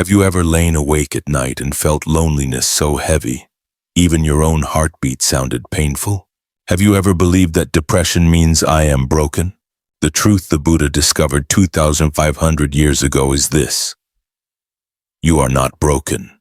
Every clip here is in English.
Have you ever lain awake at night and felt loneliness so heavy, even your own heartbeat sounded painful? Have you ever believed that depression means I am broken? The truth the Buddha discovered 2,500 years ago is this: you are not broken.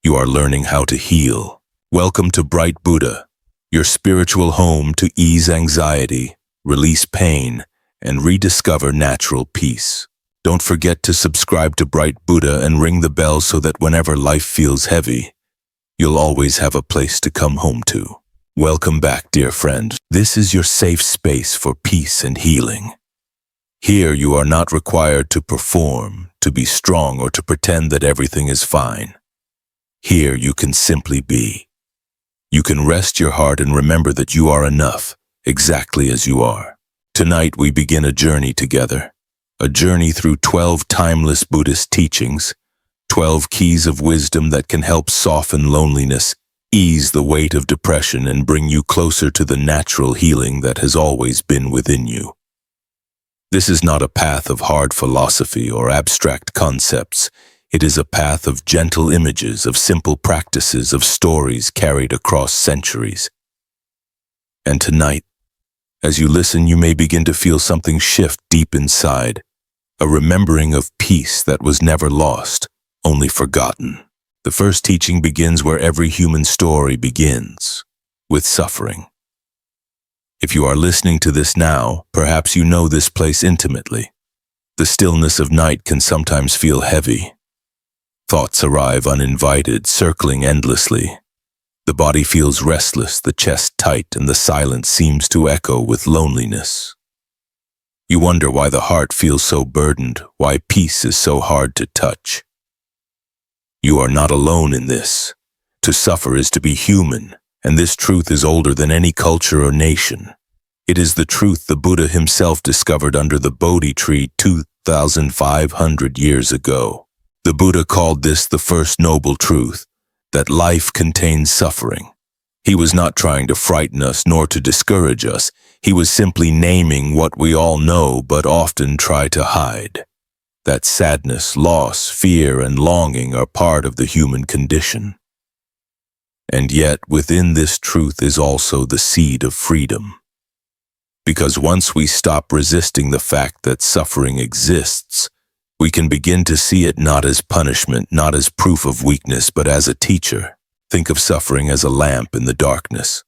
You are learning how to heal. Welcome to Bright Buddha, your spiritual home to ease anxiety, release pain, and rediscover natural peace. Don't forget to subscribe to Bright Buddha and ring the bell so that whenever life feels heavy, you'll always have a place to come home to. Welcome back, dear friend. This is your safe space for peace and healing. Here you are not required to perform, to be strong, or to pretend that everything is fine. Here you can simply be. You can rest your heart and remember that you are enough, exactly as you are. Tonight we begin a journey together. A journey through 12 timeless Buddhist teachings, 12 keys of wisdom that can help soften loneliness, ease the weight of depression, and bring you closer to the natural healing that has always been within you. This is not a path of hard philosophy or abstract concepts. It is a path of gentle images, of simple practices, of stories carried across centuries. And tonight, as you listen, you may begin to feel something shift deep inside, a remembering of peace that was never lost, only forgotten. The first teaching begins where every human story begins, with suffering. If you are listening to this now, perhaps you know this place intimately. The stillness of night can sometimes feel heavy. Thoughts arrive uninvited, circling endlessly. The body feels restless, the chest tight, and the silence seems to echo with loneliness. You wonder why the heart feels so burdened, why peace is so hard to touch. You are not alone in this. To suffer is to be human, and this truth is older than any culture or nation. It is the truth the Buddha himself discovered under the Bodhi tree 2,500 years ago. The Buddha called this the first noble truth, that life contains suffering. He was not trying to frighten us nor to discourage us. He was simply naming what we all know but often try to hide. That sadness, loss, fear, and longing are part of the human condition. And yet, within this truth is also the seed of freedom. Because once we stop resisting the fact that suffering exists, we can begin to see it not as punishment, not as proof of weakness, but as a teacher. Think of suffering as a lamp in the darkness.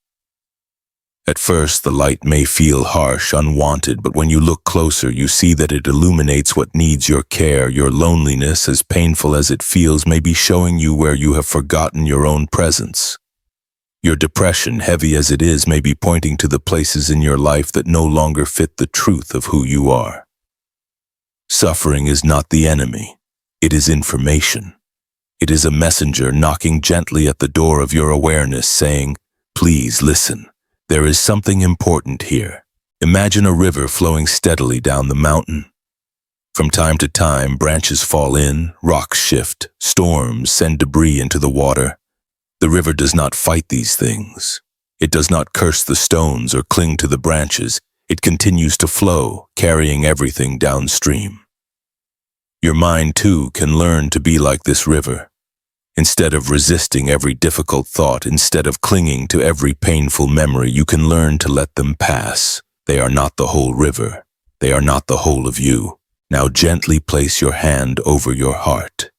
At first, the light may feel harsh, unwanted, but when you look closer, you see that it illuminates what needs your care. Your loneliness, as painful as it feels, may be showing you where you have forgotten your own presence. Your depression, heavy as it is, may be pointing to the places in your life that no longer fit the truth of who you are. Suffering is not the enemy. It is information. It is a messenger knocking gently at the door of your awareness, saying, "Please listen. There is something important here." Imagine a river flowing steadily down the mountain. From time to time, branches fall in, rocks shift, storms send debris into the water. The river does not fight these things. It does not curse the stones or cling to the branches. It continues to flow, carrying everything downstream. Your mind, too, can learn to be like this river. Instead of resisting every difficult thought, instead of clinging to every painful memory, you can learn to let them pass. They are not the whole river. They are not the whole of you. Now gently place your hand over your heart.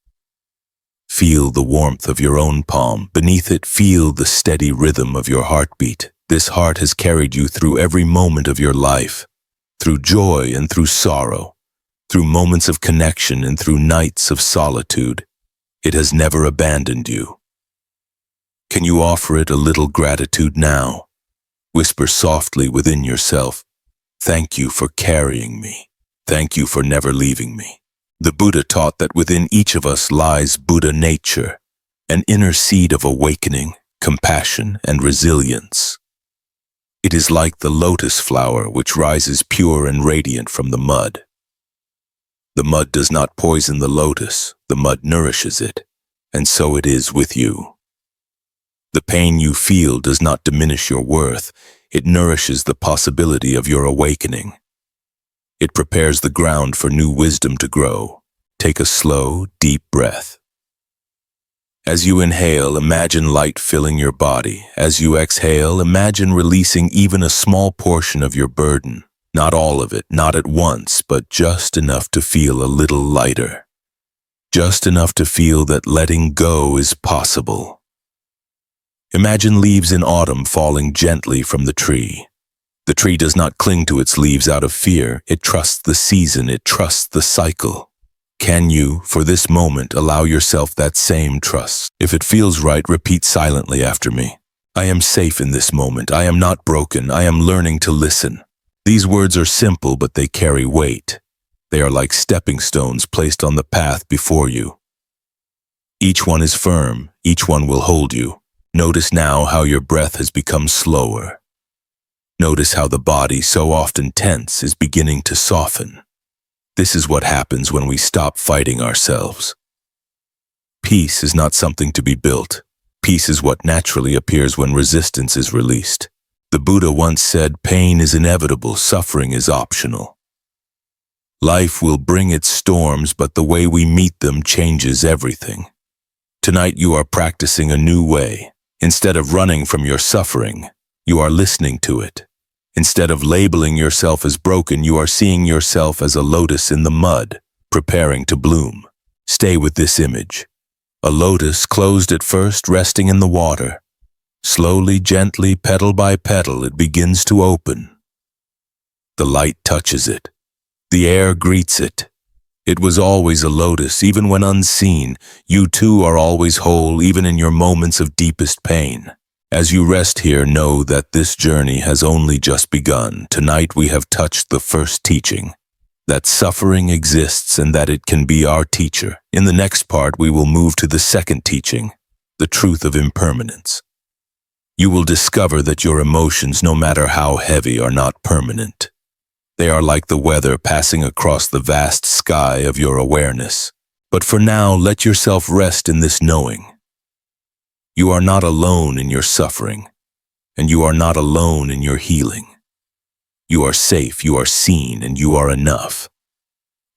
Feel the warmth of your own palm. Beneath it, feel the steady rhythm of your heartbeat. This heart has carried you through every moment of your life, through joy and through sorrow, through moments of connection and through nights of solitude. It has never abandoned you. Can you offer it a little gratitude now? Whisper softly within yourself, "Thank you for carrying me. Thank you for never leaving me." The Buddha taught that within each of us lies Buddha nature, an inner seed of awakening, compassion, and resilience. It is like the lotus flower which rises pure and radiant from the mud. The mud does not poison the lotus, the mud nourishes it, and so it is with you. The pain you feel does not diminish your worth, it nourishes the possibility of your awakening. It prepares the ground for new wisdom to grow. Take a slow, deep breath. As you inhale, imagine light filling your body. As you exhale, imagine releasing even a small portion of your burden. Not all of it, not at once, but just enough to feel a little lighter. Just enough to feel that letting go is possible. Imagine leaves in autumn falling gently from the tree. The tree does not cling to its leaves out of fear. It trusts the season. It trusts the cycle. Can you, for this moment, allow yourself that same trust? If it feels right, repeat silently after me. I am safe in this moment. I am not broken. I am learning to listen. These words are simple, but they carry weight. They are like stepping stones placed on the path before you. Each one is firm. Each one will hold you. Notice now how your breath has become slower. Notice how the body, so often tense, is beginning to soften. This is what happens when we stop fighting ourselves. Peace is not something to be built. Peace is what naturally appears when resistance is released. The Buddha once said, pain is inevitable, suffering is optional. Life will bring its storms, but the way we meet them changes everything. Tonight you are practicing a new way. Instead of running from your suffering, you are listening to it. Instead of labeling yourself as broken, you are seeing yourself as a lotus in the mud, preparing to bloom. Stay with this image. A lotus closed at first, resting in the water. Slowly, gently, petal by petal, it begins to open. The light touches it. The air greets it. It was always a lotus, even when unseen. You too are always whole, even in your moments of deepest pain. As you rest here, know that this journey has only just begun. Tonight we have touched the first teaching, that suffering exists and that it can be our teacher. In the next part, we will move to the second teaching, the truth of impermanence. You will discover that your emotions, no matter how heavy, are not permanent. They are like the weather passing across the vast sky of your awareness. But for now, let yourself rest in this knowing. You are not alone in your suffering, and you are not alone in your healing. You are safe, you are seen, and you are enough.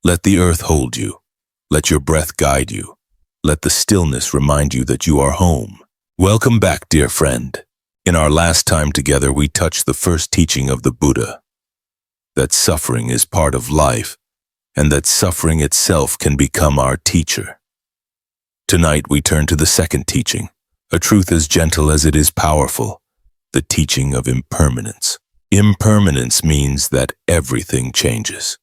Let the earth hold you. Let your breath guide you. Let the stillness remind you that you are home. Welcome back, dear friend. In our last time together, we touched the first teaching of the Buddha, that suffering is part of life, and that suffering itself can become our teacher. Tonight, we turn to the second teaching, a truth as gentle as it is powerful, the teaching of impermanence. Impermanence means that everything changes.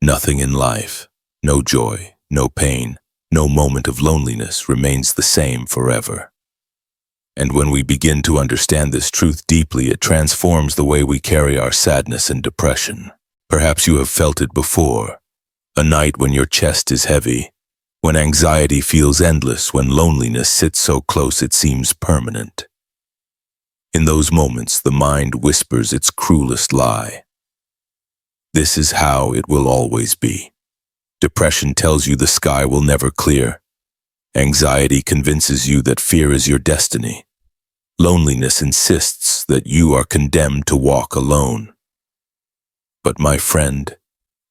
Nothing in life, no joy, no pain, no moment of loneliness remains the same forever. And when we begin to understand this truth deeply, it transforms the way we carry our sadness and depression. Perhaps you have felt it before, a night when your chest is heavy, when anxiety feels endless, when loneliness sits so close it seems permanent. In those moments, the mind whispers its cruelest lie. This is how it will always be. Depression tells you the sky will never clear. Anxiety convinces you that fear is your destiny. Loneliness insists that you are condemned to walk alone. But my friend,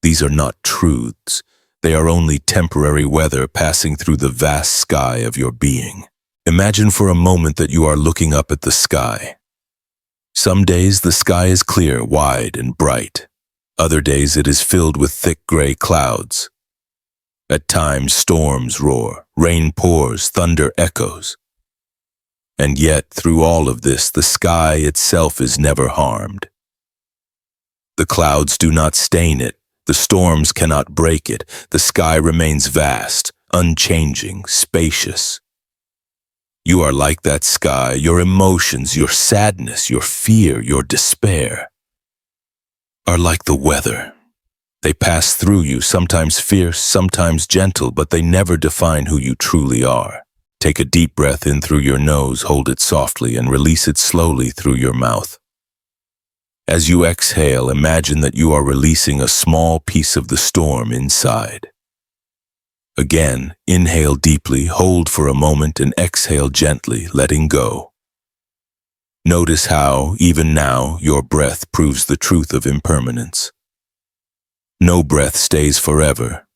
these are not truths. They are only temporary weather passing through the vast sky of your being. Imagine for a moment that you are looking up at the sky. Some days the sky is clear, wide, and bright. Other days it is filled with thick gray clouds. At times storms roar, rain pours, thunder echoes. And yet, through all of this, the sky itself is never harmed. The clouds do not stain it. The storms cannot break it. The sky remains vast, unchanging, spacious. You are like that sky. Your emotions, your sadness, your fear, your despair are like the weather. They pass through you, sometimes fierce, sometimes gentle, but they never define who you truly are. Take a deep breath in through your nose, hold it softly, and release it slowly through your mouth. As you exhale, imagine that you are releasing a small piece of the storm inside. Again, inhale deeply, hold for a moment, and exhale gently, letting go. Notice how, even now, your breath proves the truth of impermanence. No breath stays forever.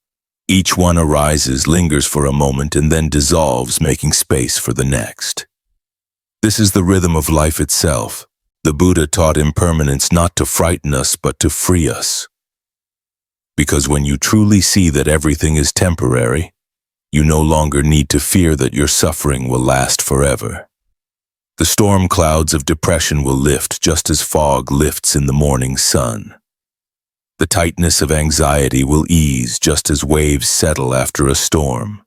Each one arises, lingers for a moment, and then dissolves, making space for the next. This is the rhythm of life itself. The Buddha taught impermanence not to frighten us, but to free us. Because when you truly see that everything is temporary, you no longer need to fear that your suffering will last forever. The storm clouds of depression will lift just as fog lifts in the morning sun. The tightness of anxiety will ease just as waves settle after a storm.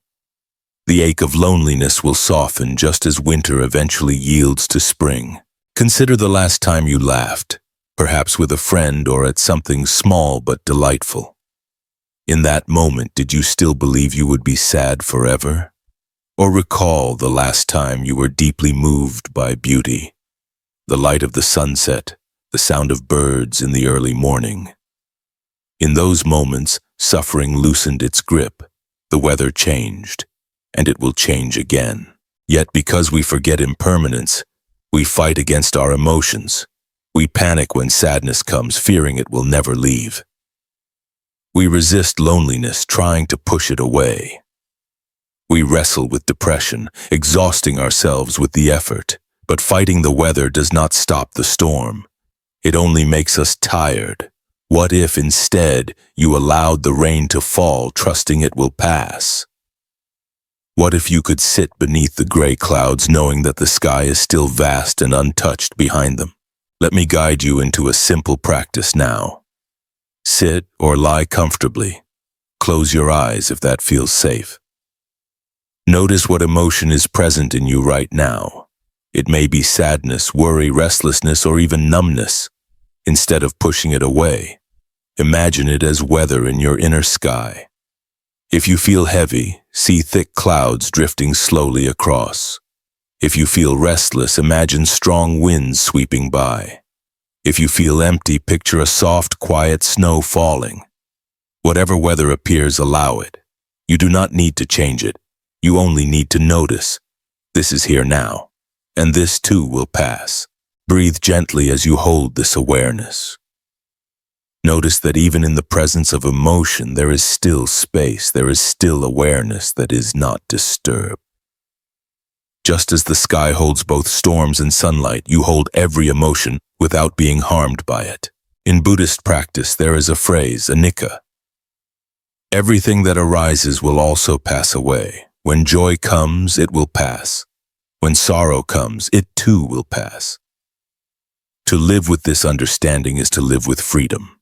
The ache of loneliness will soften just as winter eventually yields to spring. Consider the last time you laughed, perhaps with a friend or at something small but delightful. In that moment, did you still believe you would be sad forever? Or recall the last time you were deeply moved by beauty, the light of the sunset, the sound of birds in the early morning. In those moments, suffering loosened its grip, the weather changed, and it will change again. Yet because we forget impermanence, we fight against our emotions. We panic when sadness comes, fearing it will never leave. We resist loneliness, trying to push it away. We wrestle with depression, exhausting ourselves with the effort. But fighting the weather does not stop the storm. It only makes us tired. What if instead you allowed the rain to fall, trusting it will pass? What if you could sit beneath the gray clouds, knowing that the sky is still vast and untouched behind them? Let me guide you into a simple practice now. Sit or lie comfortably. Close your eyes if that feels safe. Notice what emotion is present in you right now. It may be sadness, worry, restlessness, or even numbness. Instead of pushing it away, imagine it as weather in your inner sky. If you feel heavy, see thick clouds drifting slowly across. If you feel restless, imagine strong winds sweeping by. If you feel empty, picture a soft, quiet snow falling. Whatever weather appears, allow it. You do not need to change it. You only need to notice. This is here now, and this too will pass. Breathe gently as you hold this awareness. Notice that even in the presence of emotion, there is still space, there is still awareness that is not disturbed. Just as the sky holds both storms and sunlight, you hold every emotion without being harmed by it. In Buddhist practice, there is a phrase, anicca. Everything that arises will also pass away. When joy comes, it will pass. When sorrow comes, it too will pass. To live with this understanding is to live with freedom.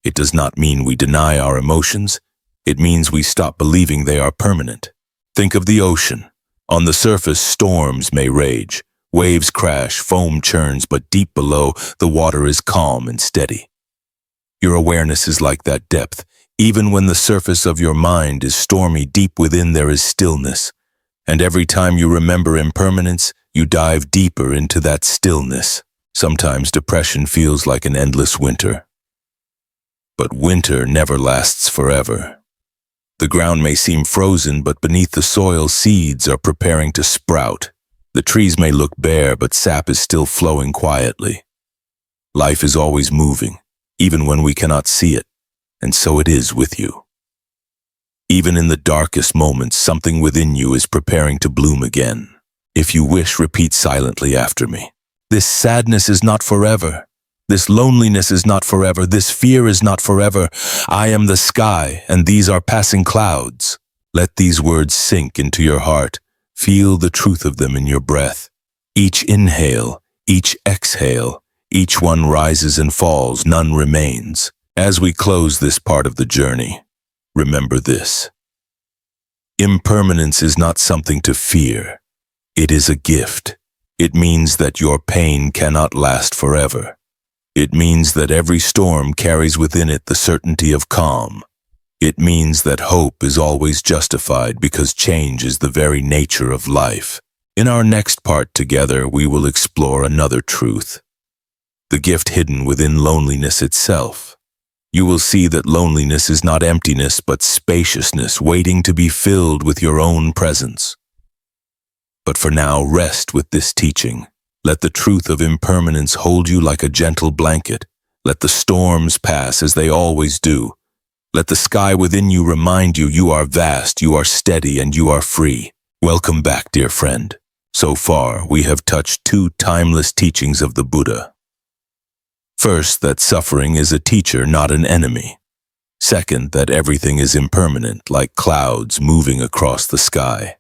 It does not mean we deny our emotions. It means we stop believing they are permanent. Think of the ocean. On the surface, storms may rage. Waves crash, foam churns, but deep below, the water is calm and steady. Your awareness is like that depth. Even when the surface of your mind is stormy, deep within there is stillness. And every time you remember impermanence, you dive deeper into that stillness. Sometimes depression feels like an endless winter. But winter never lasts forever. The ground may seem frozen, but beneath the soil, seeds are preparing to sprout. The trees may look bare, but sap is still flowing quietly. Life is always moving, even when we cannot see it. And so it is with you. Even in the darkest moments, something within you is preparing to bloom again. If you wish, repeat silently after me. This sadness is not forever. This loneliness is not forever. This fear is not forever. I am the sky, and these are passing clouds. Let these words sink into your heart. Feel the truth of them in your breath. Each inhale, each exhale, each one rises and falls, none remains. As we close this part of the journey, remember this. Impermanence is not something to fear. It is a gift. It means that your pain cannot last forever. It means that every storm carries within it the certainty of calm. It means that hope is always justified because change is the very nature of life. In our next part together, we will explore another truth. The gift hidden within loneliness itself. You will see that loneliness is not emptiness, but spaciousness waiting to be filled with your own presence. But for now, rest with this teaching. Let the truth of impermanence hold you like a gentle blanket. Let the storms pass as they always do. Let the sky within you remind you you are vast, you are steady, and you are free. Welcome back, dear friend. So far, we have touched two timeless teachings of the Buddha. First, that suffering is a teacher, not an enemy. Second, that everything is impermanent, like clouds moving across the sky.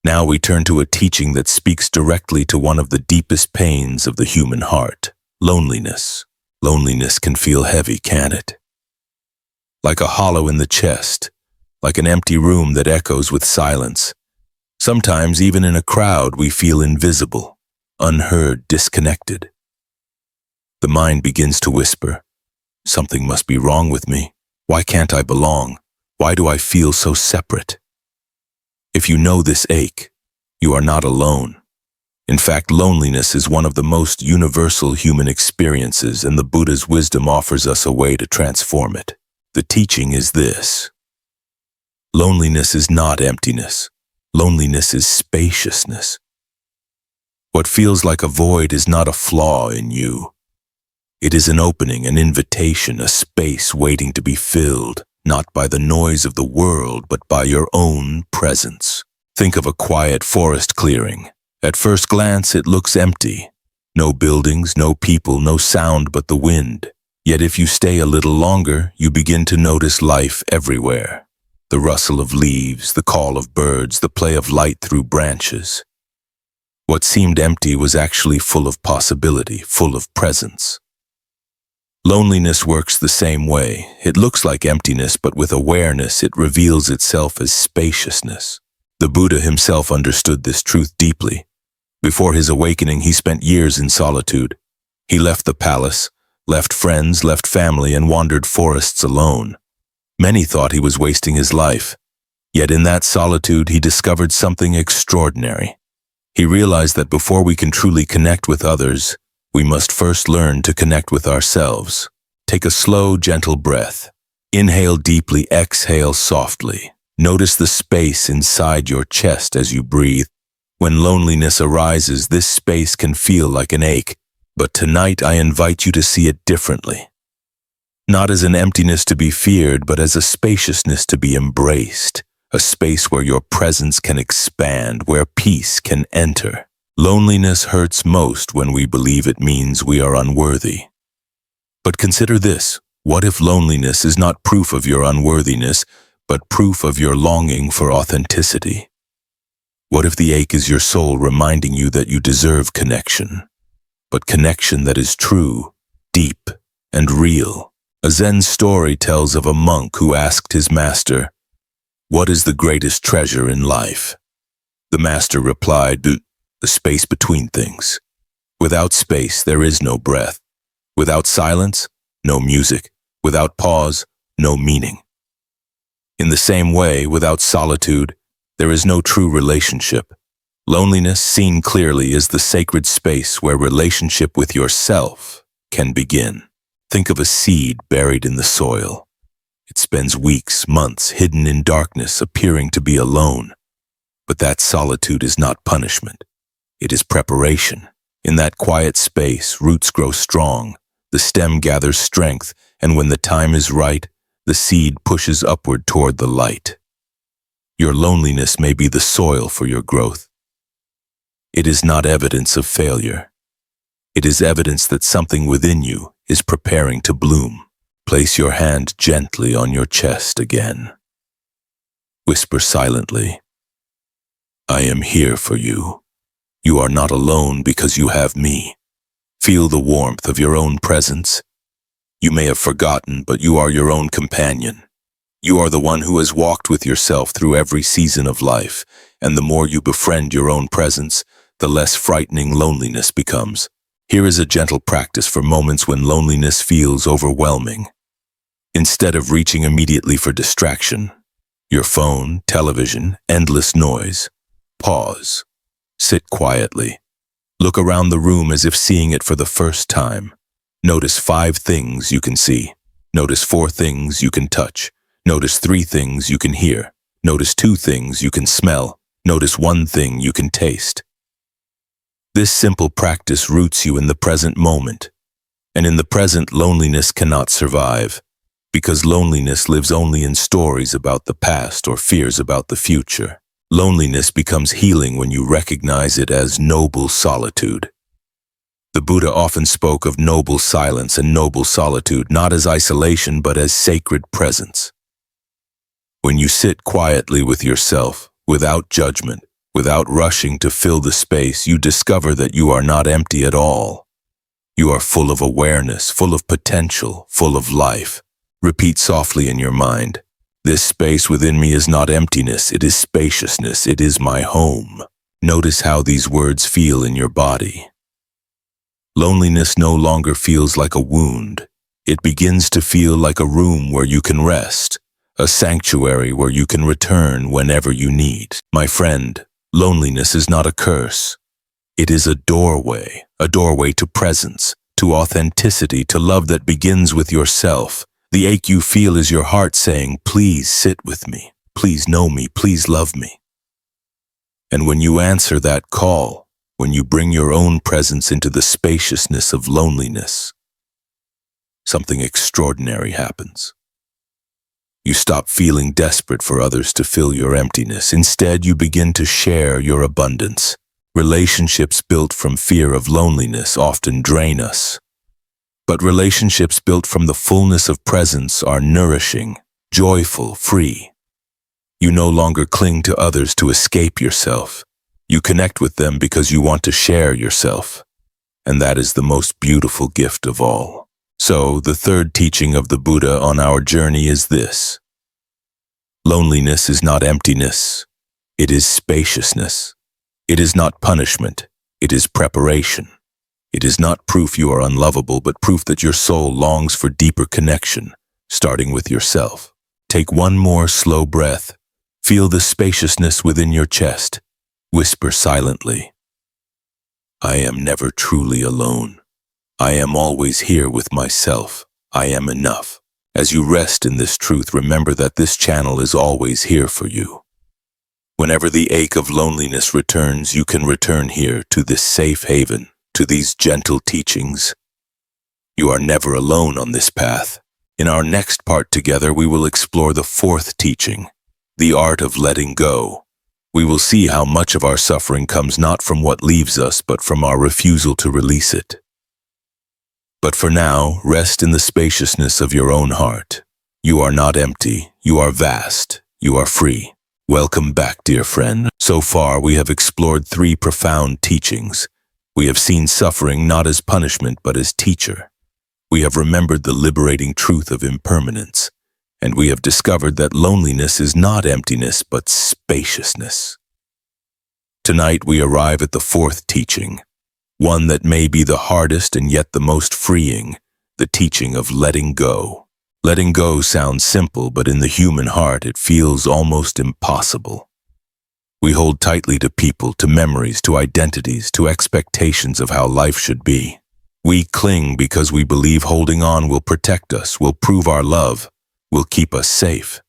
Now we turn to a teaching that speaks directly to one of the deepest pains of the human heart: loneliness. Loneliness can feel heavy, can't it? Like a hollow in the chest, like an empty room that echoes with silence. Sometimes, even in a crowd, we feel invisible, unheard, disconnected. The mind begins to whisper, "Something must be wrong with me. Why can't I belong? Why do I feel so separate?" If you know this ache, you are not alone. In fact, loneliness is one of the most universal human experiences, and the Buddha's wisdom offers us a way to transform it. The teaching is this: loneliness is not emptiness. Loneliness is spaciousness. What feels like a void is not a flaw in you. It is an opening, an invitation, a space waiting to be filled, not by the noise of the world, but by your own presence. Think of a quiet forest clearing. At first glance, it looks empty. No buildings, no people, no sound but the wind. Yet if you stay a little longer, you begin to notice life everywhere. The rustle of leaves, the call of birds, the play of light through branches. What seemed empty was actually full of possibility, full of presence. Loneliness works the same way. It looks like emptiness, but with awareness, it reveals itself as spaciousness. The Buddha himself understood this truth deeply. Before his awakening, he spent years in solitude. He left the palace, left friends, left family, and wandered forests alone. Many thought he was wasting his life. Yet in that solitude, he discovered something extraordinary. He realized that before we can truly connect with others, we must first learn to connect with ourselves. Take a slow, gentle breath. Inhale deeply, exhale softly. Notice the space inside your chest as you breathe. When loneliness arises, this space can feel like an ache, but tonight I invite you to see it differently. Not as an emptiness to be feared, but as a spaciousness to be embraced, a space where your presence can expand, where peace can enter. Loneliness hurts most when we believe it means we are unworthy. But consider this: what if loneliness is not proof of your unworthiness, but proof of your longing for authenticity? What if the ache is your soul reminding you that you deserve connection, but connection that is true, deep, and real? A Zen story tells of a monk who asked his master, "What is the greatest treasure in life?" The master replied, "The space between things. Without space, there is no breath. Without silence, no music. Without pause, no meaning." In the same way, without solitude, there is no true relationship. Loneliness, seen clearly, is the sacred space where relationship with yourself can begin. Think of a seed buried in the soil. It spends weeks, months, hidden in darkness, appearing to be alone. But that solitude is not punishment. It is preparation. In that quiet space, roots grow strong, the stem gathers strength, and when the time is right, the seed pushes upward toward the light. Your loneliness may be the soil for your growth. It is not evidence of failure. It is evidence that something within you is preparing to bloom. Place your hand gently on your chest again. Whisper silently, "I am here for you. You are not alone because you have me." Feel the warmth of your own presence. You may have forgotten, but you are your own companion. You are the one who has walked with yourself through every season of life, and the more you befriend your own presence, the less frightening loneliness becomes. Here is a gentle practice for moments when loneliness feels overwhelming. Instead of reaching immediately for distraction, your phone, television, endless noise, pause. Sit quietly. Look around the room as if seeing it for the first time. Notice 5 things you can see. Notice 4 things you can touch. Notice 3 things you can hear. Notice 2 things you can smell. Notice 1 thing you can taste. This simple practice roots you in the present moment. And in the present, loneliness cannot survive. Because loneliness lives only in stories about the past or fears about the future. Loneliness becomes healing when you recognize it as noble solitude. The Buddha often spoke of noble silence and noble solitude not as isolation but as sacred presence. When you sit quietly with yourself, without judgment, without rushing to fill the space, you discover that you are not empty at all. You are full of awareness, full of potential, full of life. Repeat softly in your mind, "This space within me is not emptiness, it is spaciousness, it is my home." Notice how these words feel in your body. Loneliness no longer feels like a wound. It begins to feel like a room where you can rest, a sanctuary where you can return whenever you need. My friend, loneliness is not a curse. It is a doorway to presence, to authenticity, to love that begins with yourself. The ache you feel is your heart saying, "Please sit with me, please know me, please love me." And when you answer that call, when you bring your own presence into the spaciousness of loneliness, something extraordinary happens. You stop feeling desperate for others to fill your emptiness. Instead, you begin to share your abundance. Relationships built from fear of loneliness often drain us. But relationships built from the fullness of presence are nourishing, joyful, free. You no longer cling to others to escape yourself. You connect with them because you want to share yourself. And that is the most beautiful gift of all. So, the third teaching of the Buddha on our journey is this. Loneliness is not emptiness. It is spaciousness. It is not punishment. It is preparation. It is not proof you are unlovable, but proof that your soul longs for deeper connection, starting with yourself. Take one more slow breath. Feel the spaciousness within your chest. Whisper silently, "I am never truly alone. I am always here with myself. I am enough." As you rest in this truth, remember that this channel is always here for you. Whenever the ache of loneliness returns, you can return here to this safe haven, to these gentle teachings. You are never alone on this path. In our next part together, we will explore the fourth teaching, the art of letting go. We will see how much of our suffering comes not from what leaves us, but from our refusal to release it. But for now, rest in the spaciousness of your own heart. You are not empty. You are vast. You are free. Welcome back, dear friend. So far, we have explored three profound teachings. We have seen suffering not as punishment, but as teacher. We have remembered the liberating truth of impermanence. And we have discovered that loneliness is not emptiness, but spaciousness. Tonight we arrive at the fourth teaching, one that may be the hardest and yet the most freeing, the teaching of letting go. Letting go sounds simple, but in the human heart it feels almost impossible. We hold tightly to people, to memories, to identities, to expectations of how life should be. We cling because we believe holding on will protect us, will prove our love, will keep us safe.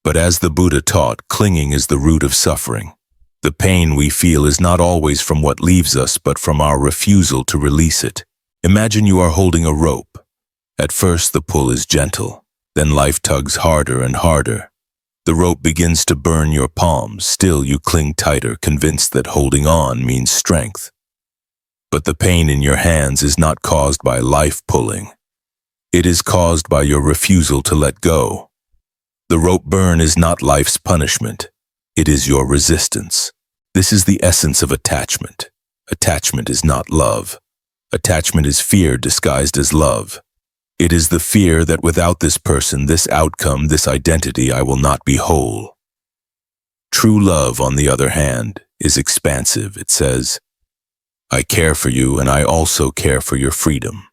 But as the Buddha taught, clinging is the root of suffering. The pain we feel is not always from what leaves us, but from our refusal to release it. Imagine you are holding a rope. At first the pull is gentle, then life tugs harder and harder. The rope begins to burn your palms, still you cling tighter, convinced that holding on means strength. But the pain in your hands is not caused by life pulling. It is caused by your refusal to let go. The rope burn is not life's punishment. It is your resistance. This is the essence of attachment. Attachment is not love. Attachment is fear disguised as love. It is the fear that without this person, this outcome, this identity, I will not be whole. True love, on the other hand, is expansive. It says, "I care for you and I also care for your freedom."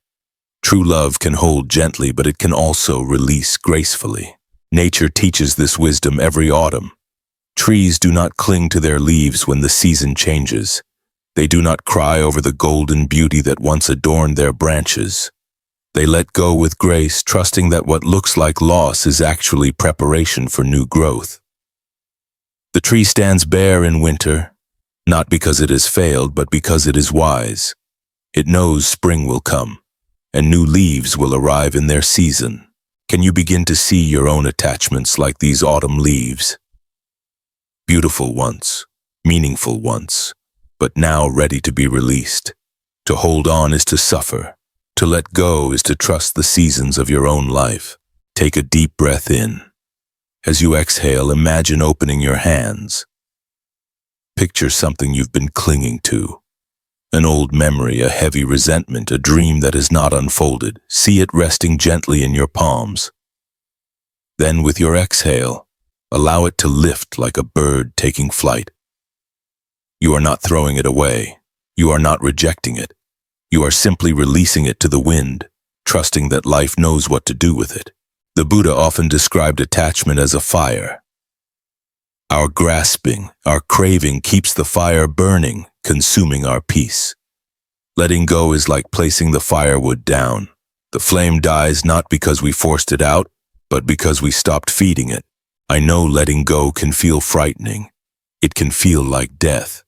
True love can hold gently, but it can also release gracefully. Nature teaches this wisdom every autumn. Trees do not cling to their leaves when the season changes. They do not cry over the golden beauty that once adorned their branches. They let go with grace, trusting that what looks like loss is actually preparation for new growth. The tree stands bare in winter, not because it has failed, but because it is wise. It knows spring will come, and new leaves will arrive in their season. Can you begin to see your own attachments like these autumn leaves? Beautiful once, meaningful once, but now ready to be released. To hold on is to suffer. To let go is to trust the seasons of your own life. Take a deep breath in. As you exhale, imagine opening your hands. Picture something you've been clinging to. An old memory, a heavy resentment, a dream that has not unfolded. See it resting gently in your palms. Then, with your exhale, allow it to lift like a bird taking flight. You are not throwing it away. You are not rejecting it. You are simply releasing it to the wind, trusting that life knows what to do with it. The Buddha often described attachment as a fire. Our grasping, our craving keeps the fire burning, consuming our peace. Letting go is like placing the firewood down. The flame dies not because we forced it out, but because we stopped feeding it. I know letting go can feel frightening. It can feel like death.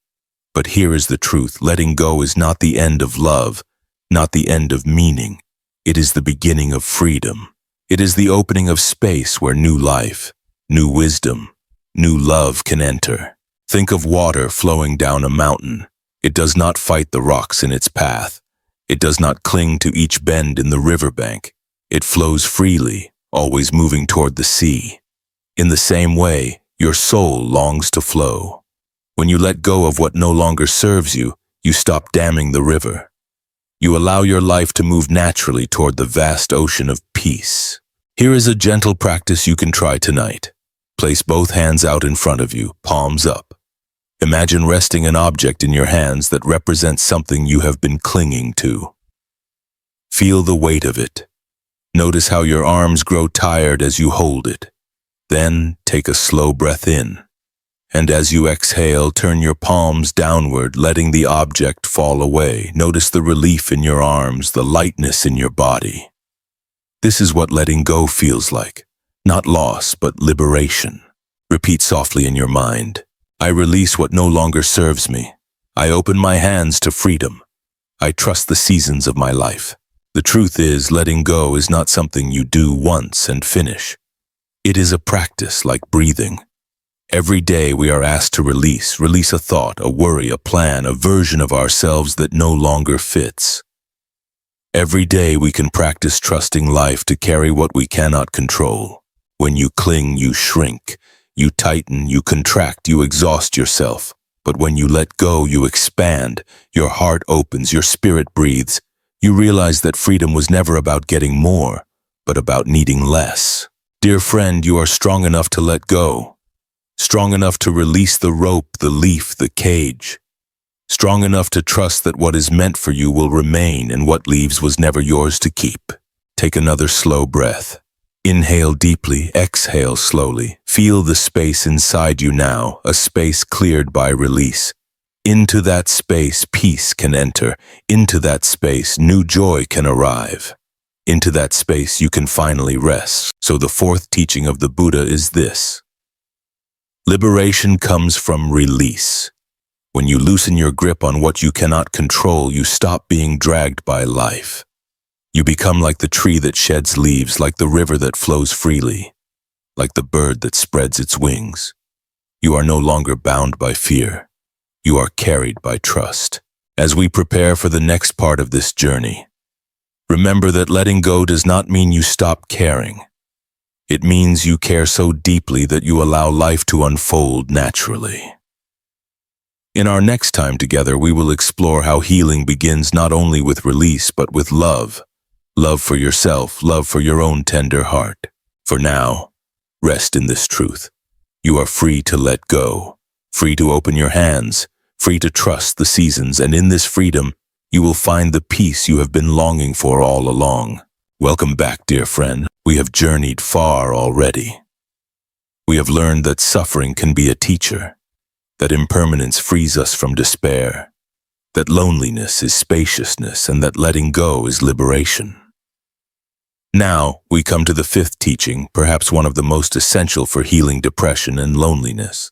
But here is the truth. Letting go is not the end of love, not the end of meaning. It is the beginning of freedom. It is the opening of space where new life, new wisdom, new love can enter. Think of water flowing down a mountain. It does not fight the rocks in its path. It does not cling to each bend in the riverbank. It flows freely, always moving toward the sea. In the same way, your soul longs to flow. When you let go of what no longer serves you, you stop damming the river. You allow your life to move naturally toward the vast ocean of peace. Here is a gentle practice you can try tonight. Place both hands out in front of you, palms up. Imagine resting an object in your hands that represents something you have been clinging to. Feel the weight of it. Notice how your arms grow tired as you hold it. Then take a slow breath in. And as you exhale, turn your palms downward, letting the object fall away. Notice the relief in your arms, the lightness in your body. This is what letting go feels like. Not loss, but liberation. Repeat softly in your mind. I release what no longer serves me. I open my hands to freedom. I trust the seasons of my life. The truth is, letting go is not something you do once and finish. It is a practice like breathing. Every day we are asked to release a thought, a worry, a plan, a version of ourselves that no longer fits. Every day we can practice trusting life to carry what we cannot control. When you cling, you shrink. You tighten, you contract, you exhaust yourself. But when you let go, you expand. Your heart opens, your spirit breathes. You realize that freedom was never about getting more, but about needing less. Dear friend, you are strong enough to let go. Strong enough to release the rope, the leaf, the cage. Strong enough to trust that what is meant for you will remain and what leaves was never yours to keep. Take another slow breath. Inhale deeply, exhale slowly. Feel the space inside you now, a space cleared by release. Into that space, peace can enter. Into that space, new joy can arrive. Into that space, you can finally rest. So the fourth teaching of the Buddha is this. Liberation comes from release. When you loosen your grip on what you cannot control, you stop being dragged by life. You become like the tree that sheds leaves, like the river that flows freely, like the bird that spreads its wings. You are no longer bound by fear. You are carried by trust. As we prepare for the next part of this journey, remember that letting go does not mean you stop caring. It means you care so deeply that you allow life to unfold naturally. In our next time together, we will explore how healing begins not only with release, but with love. Love for yourself, love for your own tender heart. For now, rest in this truth. You are free to let go, free to open your hands, free to trust the seasons, and in this freedom, you will find the peace you have been longing for all along. Welcome back, dear friend. We have journeyed far already. We have learned that suffering can be a teacher, that impermanence frees us from despair, that loneliness is spaciousness, and that letting go is liberation. Now, we come to the fifth teaching, perhaps one of the most essential for healing depression and loneliness.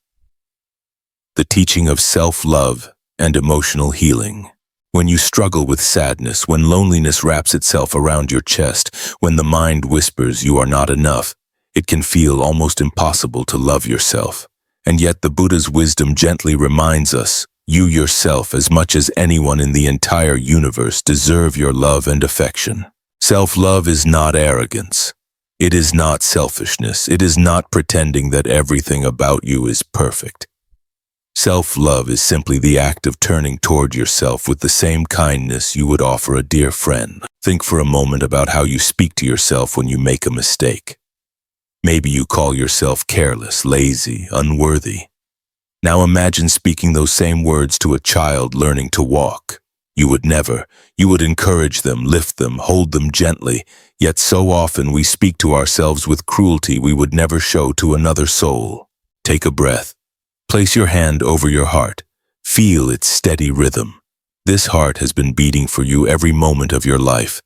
The teaching of self-love and emotional healing. When you struggle with sadness, when loneliness wraps itself around your chest, when the mind whispers you are not enough, it can feel almost impossible to love yourself. And yet the Buddha's wisdom gently reminds us, you yourself, as much as anyone in the entire universe, deserve your love and affection. Self-love is not arrogance. It is not selfishness. It is not pretending that everything about you is perfect. Self-love is simply the act of turning toward yourself with the same kindness you would offer a dear friend. Think for a moment about how you speak to yourself when you make a mistake. Maybe you call yourself careless, lazy, unworthy. Now imagine speaking those same words to a child learning to walk. You would never. You would encourage them, lift them, hold them gently. Yet so often we speak to ourselves with cruelty we would never show to another soul. Take a breath. Place your hand over your heart. Feel its steady rhythm. This heart has been beating for you every moment of your life,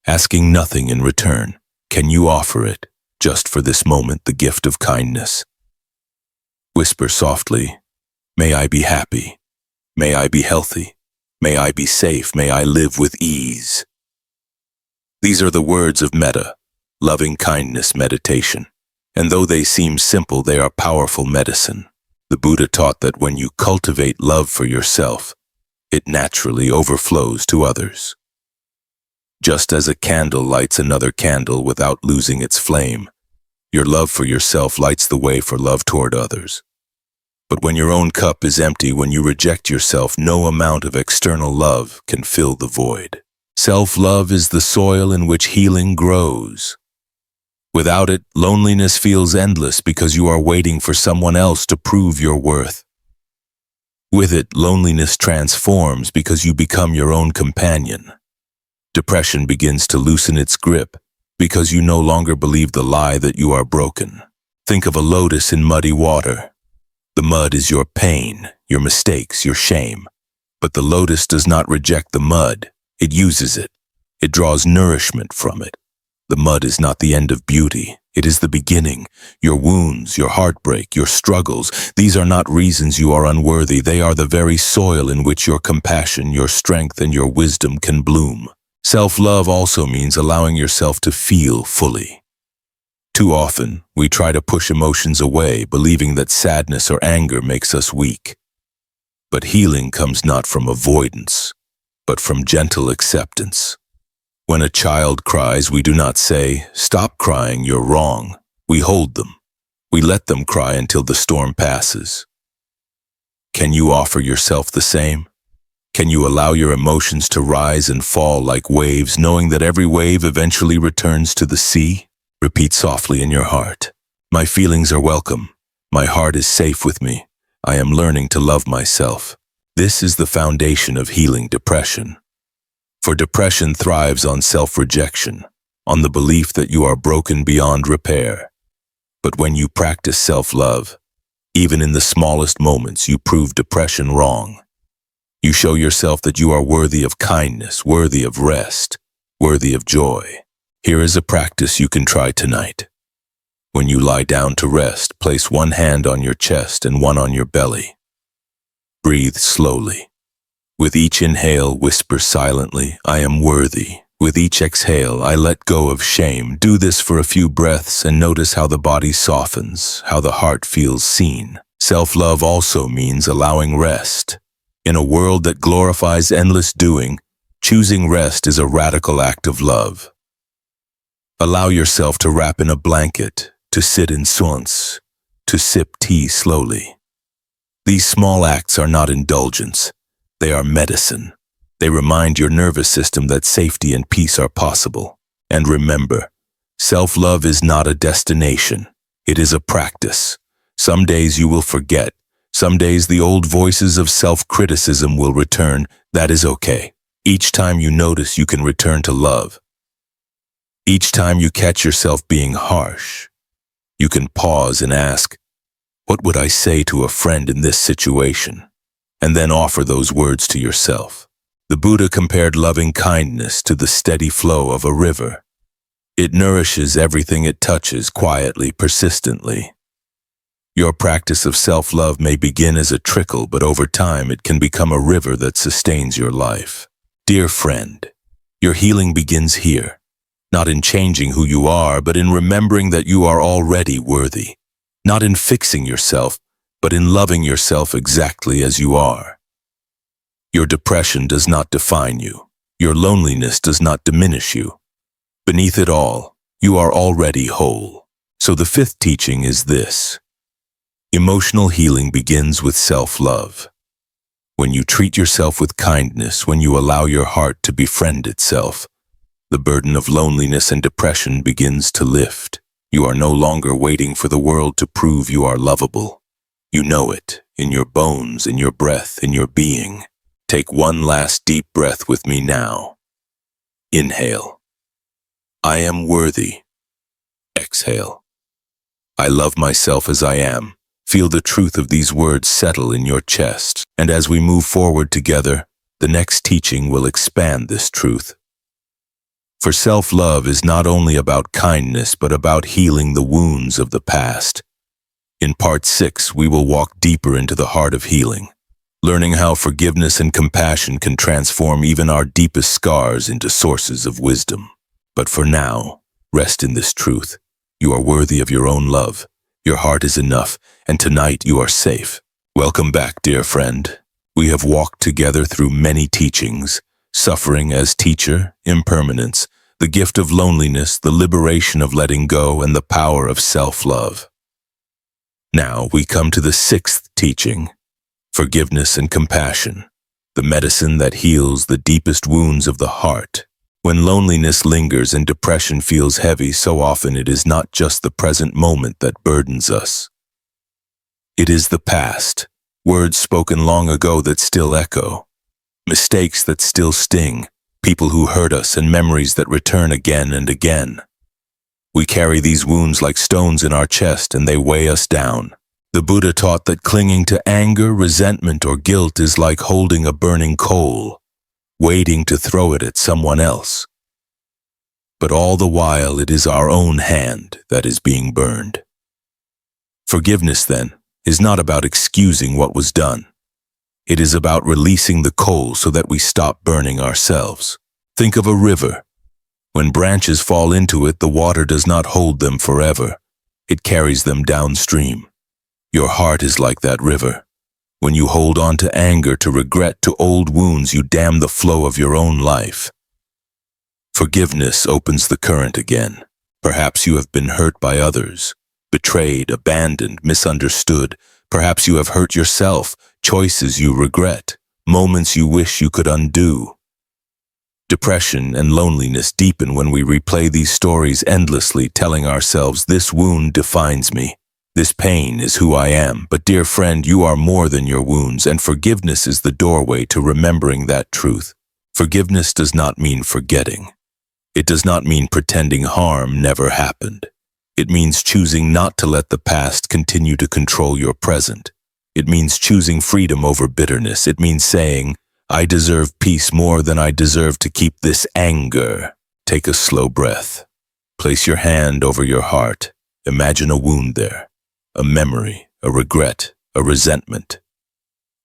asking nothing in return. Can you offer it, just for this moment, the gift of kindness? Whisper softly, may I be happy. May I be healthy. May I be safe. May I live with ease. These are the words of metta, loving kindness meditation. And though they seem simple, they are powerful medicine. The Buddha taught that when you cultivate love for yourself, it naturally overflows to others. Just as a candle lights another candle without losing its flame, your love for yourself lights the way for love toward others. But when your own cup is empty, when you reject yourself, no amount of external love can fill the void. Self-love is the soil in which healing grows. Without it, loneliness feels endless because you are waiting for someone else to prove your worth. With it, loneliness transforms because you become your own companion. Depression begins to loosen its grip because you no longer believe the lie that you are broken. Think of a lotus in muddy water. The mud is your pain, your mistakes, your shame. But the lotus does not reject the mud. It uses it. It draws nourishment from it. The mud is not the end of beauty. It is the beginning. Your wounds, your heartbreak, your struggles, these are not reasons you are unworthy. They are the very soil in which your compassion, your strength, and your wisdom can bloom. Self-love also means allowing yourself to feel fully. Too often, we try to push emotions away, believing that sadness or anger makes us weak. But healing comes not from avoidance, but from gentle acceptance. When a child cries, we do not say, "Stop crying, you're wrong." We hold them. We let them cry until the storm passes. Can you offer yourself the same? Can you allow your emotions to rise and fall like waves, knowing that every wave eventually returns to the sea? Repeat softly in your heart, my feelings are welcome. My heart is safe with me. I am learning to love myself. This is the foundation of healing depression. For depression thrives on self-rejection, on the belief that you are broken beyond repair. But when you practice self-love, even in the smallest moments, you prove depression wrong. You show yourself that you are worthy of kindness, worthy of rest, worthy of joy. Here is a practice you can try tonight. When you lie down to rest, place one hand on your chest and one on your belly. Breathe slowly. With each inhale, whisper silently, "I am worthy." With each exhale, "I let go of shame." Do this for a few breaths and notice how the body softens, how the heart feels seen. Self-love also means allowing rest. In a world that glorifies endless doing, choosing rest is a radical act of love. Allow yourself to wrap in a blanket, to sit in silence, to sip tea slowly. These small acts are not indulgence. They are medicine. They remind your nervous system that safety and peace are possible. And remember, self-love is not a destination. It is a practice. Some days you will forget. Some days the old voices of self-criticism will return. That is okay. Each time you notice, you can return to love. Each time you catch yourself being harsh, you can pause and ask, what would I say to a friend in this situation? And then offer those words to yourself. The Buddha compared loving kindness to the steady flow of a river. It nourishes everything it touches quietly, persistently. Your practice of self-love may begin as a trickle, but over time it can become a river that sustains your life. Dear friend, your healing begins here, not in changing who you are, but in remembering that you are already worthy, not in fixing yourself, but in loving yourself exactly as you are. Your depression does not define you. Your loneliness does not diminish you. Beneath it all, you are already whole. So the fifth teaching is this: emotional healing begins with self-love. When you treat yourself with kindness, when you allow your heart to befriend itself, the burden of loneliness and depression begins to lift. You are no longer waiting for the world to prove you are lovable. You know it, in your bones, in your breath, in your being. Take one last deep breath with me now. Inhale. I am worthy. Exhale. I love myself as I am. Feel the truth of these words settle in your chest, and as we move forward together, the next teaching will expand this truth. For self-love is not only about kindness, but about healing the wounds of the past. In part 6, we will walk deeper into the heart of healing, learning how forgiveness and compassion can transform even our deepest scars into sources of wisdom. But for now, rest in this truth. You are worthy of your own love. Your heart is enough, and tonight you are safe. Welcome back, dear friend. We have walked together through many teachings: suffering as teacher, impermanence, the gift of loneliness, the liberation of letting go, and the power of self-love. Now we come to the sixth teaching: forgiveness and compassion, the medicine that heals the deepest wounds of the heart. When loneliness lingers and depression feels heavy, so often it is not just the present moment that burdens us. It is the past, words spoken long ago that still echo, mistakes that still sting, people who hurt us, and memories that return again and again. We carry these wounds like stones in our chest, and they weigh us down. The Buddha taught that clinging to anger, resentment, or guilt is like holding a burning coal, waiting to throw it at someone else. But all the while, it is our own hand that is being burned. Forgiveness, then, is not about excusing what was done. It is about releasing the coal so that we stop burning ourselves. Think of a river. When branches fall into it, the water does not hold them forever. It carries them downstream. Your heart is like that river. When you hold on to anger, to regret, to old wounds, you dam the flow of your own life. Forgiveness opens the current again. Perhaps you have been hurt by others, betrayed, abandoned, misunderstood. Perhaps you have hurt yourself, choices you regret, moments you wish you could undo. Depression and loneliness deepen when we replay these stories endlessly, telling ourselves, this wound defines me. This pain is who I am. But dear friend, you are more than your wounds, and forgiveness is the doorway to remembering that truth. Forgiveness does not mean forgetting. It does not mean pretending harm never happened. It means choosing not to let the past continue to control your present. It means choosing freedom over bitterness. It means saying, I deserve peace more than I deserve to keep this anger. Take a slow breath. Place your hand over your heart. Imagine a wound there. A memory, a regret, a resentment.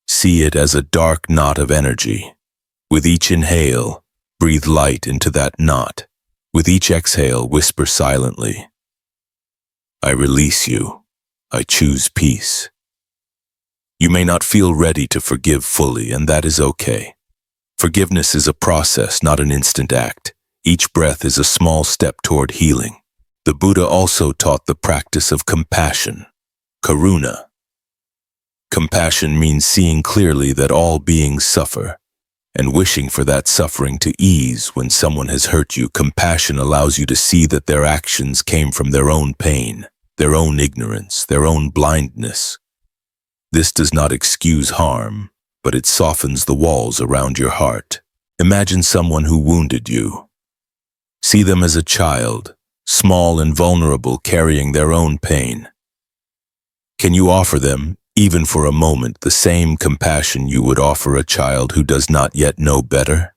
See it as a dark knot of energy. With each inhale, breathe light into that knot. With each exhale, whisper silently, I release you. I choose peace. You may not feel ready to forgive fully, and that is okay. Forgiveness is a process, not an instant act. Each breath is a small step toward healing. The Buddha also taught the practice of compassion. Karuna. Compassion means seeing clearly that all beings suffer, and wishing for that suffering to ease when someone has hurt you. Compassion allows you to see that their actions came from their own pain, their own ignorance, their own blindness. This does not excuse harm, but it softens the walls around your heart. Imagine someone who wounded you. See them as a child, small and vulnerable, carrying their own pain. Can you offer them, even for a moment, the same compassion you would offer a child who does not yet know better?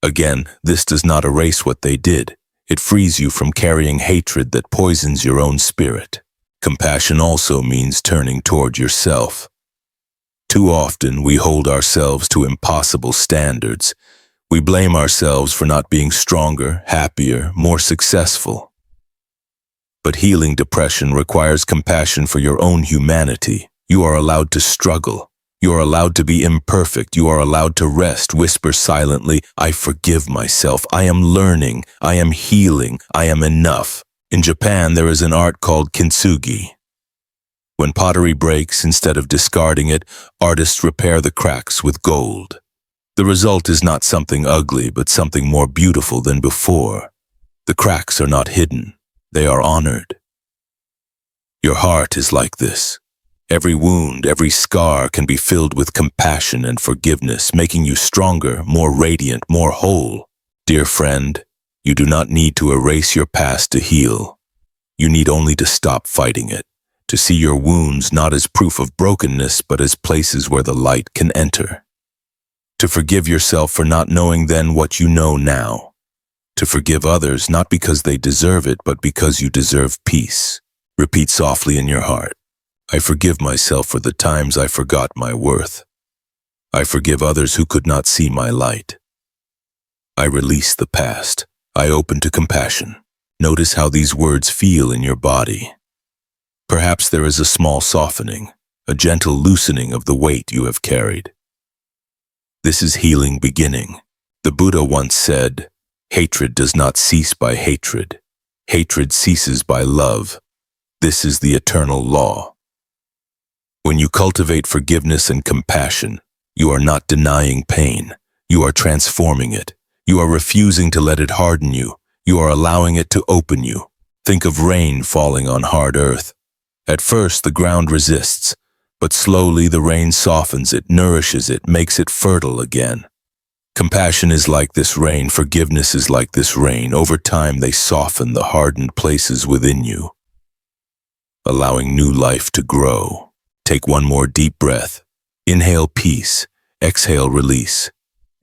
Again, this does not erase what they did. It frees you from carrying hatred that poisons your own spirit. Compassion also means turning toward yourself. Too often we hold ourselves to impossible standards. We blame ourselves for not being stronger, happier, more successful. But healing depression requires compassion for your own humanity. You are allowed to struggle. You are allowed to be imperfect. You are allowed to rest. Whisper silently, I forgive myself. I am learning. I am healing. I am enough. In Japan, there is an art called kintsugi. When pottery breaks, instead of discarding it, artists repair the cracks with gold. The result is not something ugly, but something more beautiful than before. The cracks are not hidden. They are honored. Your heart is like this. Every wound, every scar can be filled with compassion and forgiveness, making you stronger, more radiant, more whole. Dear friend, you do not need to erase your past to heal. You need only to stop fighting it, to see your wounds not as proof of brokenness, but as places where the light can enter. To forgive yourself for not knowing then what you know now. To forgive others not because they deserve it, but because you deserve peace. Repeat softly in your heart. I forgive myself for the times I forgot my worth. I forgive others who could not see my light. I release the past. I open to compassion. Notice how these words feel in your body. Perhaps there is a small softening, a gentle loosening of the weight you have carried. This is healing beginning. The Buddha once said, hatred does not cease by hatred. Hatred ceases by love. This is the eternal law. When you cultivate forgiveness and compassion, you are not denying pain. You are transforming it. You are refusing to let it harden you. You are allowing it to open you. Think of rain falling on hard earth. At first, the ground resists, but slowly the rain softens it, nourishes it, makes it fertile again. Compassion is like this rain. Forgiveness is like this rain. Over time, they soften the hardened places within you, allowing new life to grow. Take one more deep breath. Inhale peace. Exhale release.